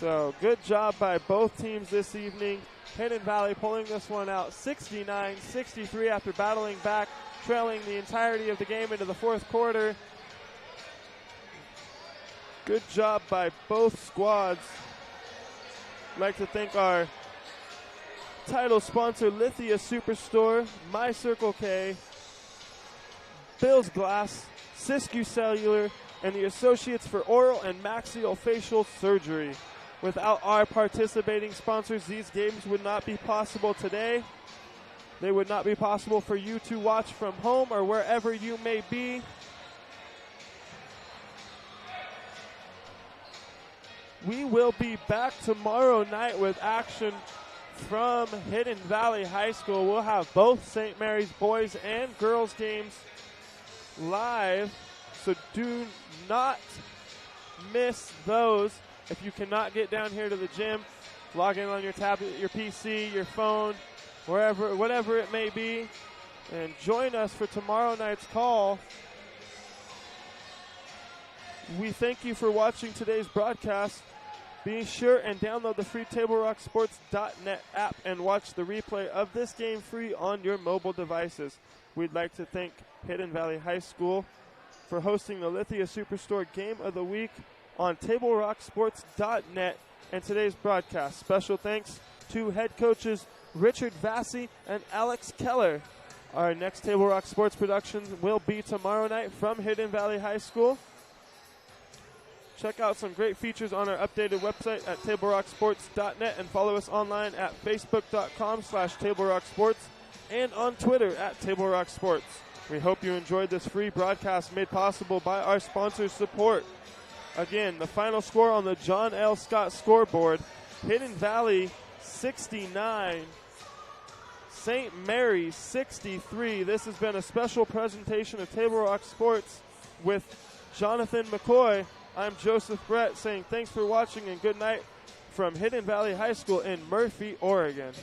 So good job by both teams this evening. Hidden Valley pulling this one out 69-63 after battling back, trailing the entirety of the game into the fourth quarter. Good job by both squads. I'd like to thank our title sponsor, Lithia Superstore, My Circle K, Bill's Glass, Siskiyou Cellular, and the Associates for Oral and Maxillofacial Surgery. Without our participating sponsors, these games would not be possible today. They would not be possible for you to watch from home or wherever you may be. We will be back tomorrow night with action from Hidden Valley High School. We'll have both St. Mary's boys and girls games live, so do not miss those. If you cannot get down here to the gym, log in on your tablet, your PC, your phone, whatever it may be. And join us for tomorrow night's call. We thank you for watching today's broadcast. Be sure and download the free TableRockSports.net app and watch the replay of this game free on your mobile devices. We'd like to thank Hidden Valley High School for hosting the Lithia Superstore Game of the Week on TableRockSports.net and today's broadcast. Special thanks to head coaches Richard Vassy and Alex Keller. Our next Table Rock Sports production will be tomorrow night from Hidden Valley High School. Check out some great features on our updated website at TableRockSports.net and follow us online at Facebook.com/TableRockSports and on Twitter at TableRockSports. We hope you enjoyed this free broadcast made possible by our sponsors' support. Again, the final score on the John L. Scott scoreboard, Hidden Valley 69, St. Mary's 63. This has been a special presentation of Table Rock Sports with Jonathan McCoy. I'm Joseph Brett saying thanks for watching and good night from Hidden Valley High School in Murphy, Oregon.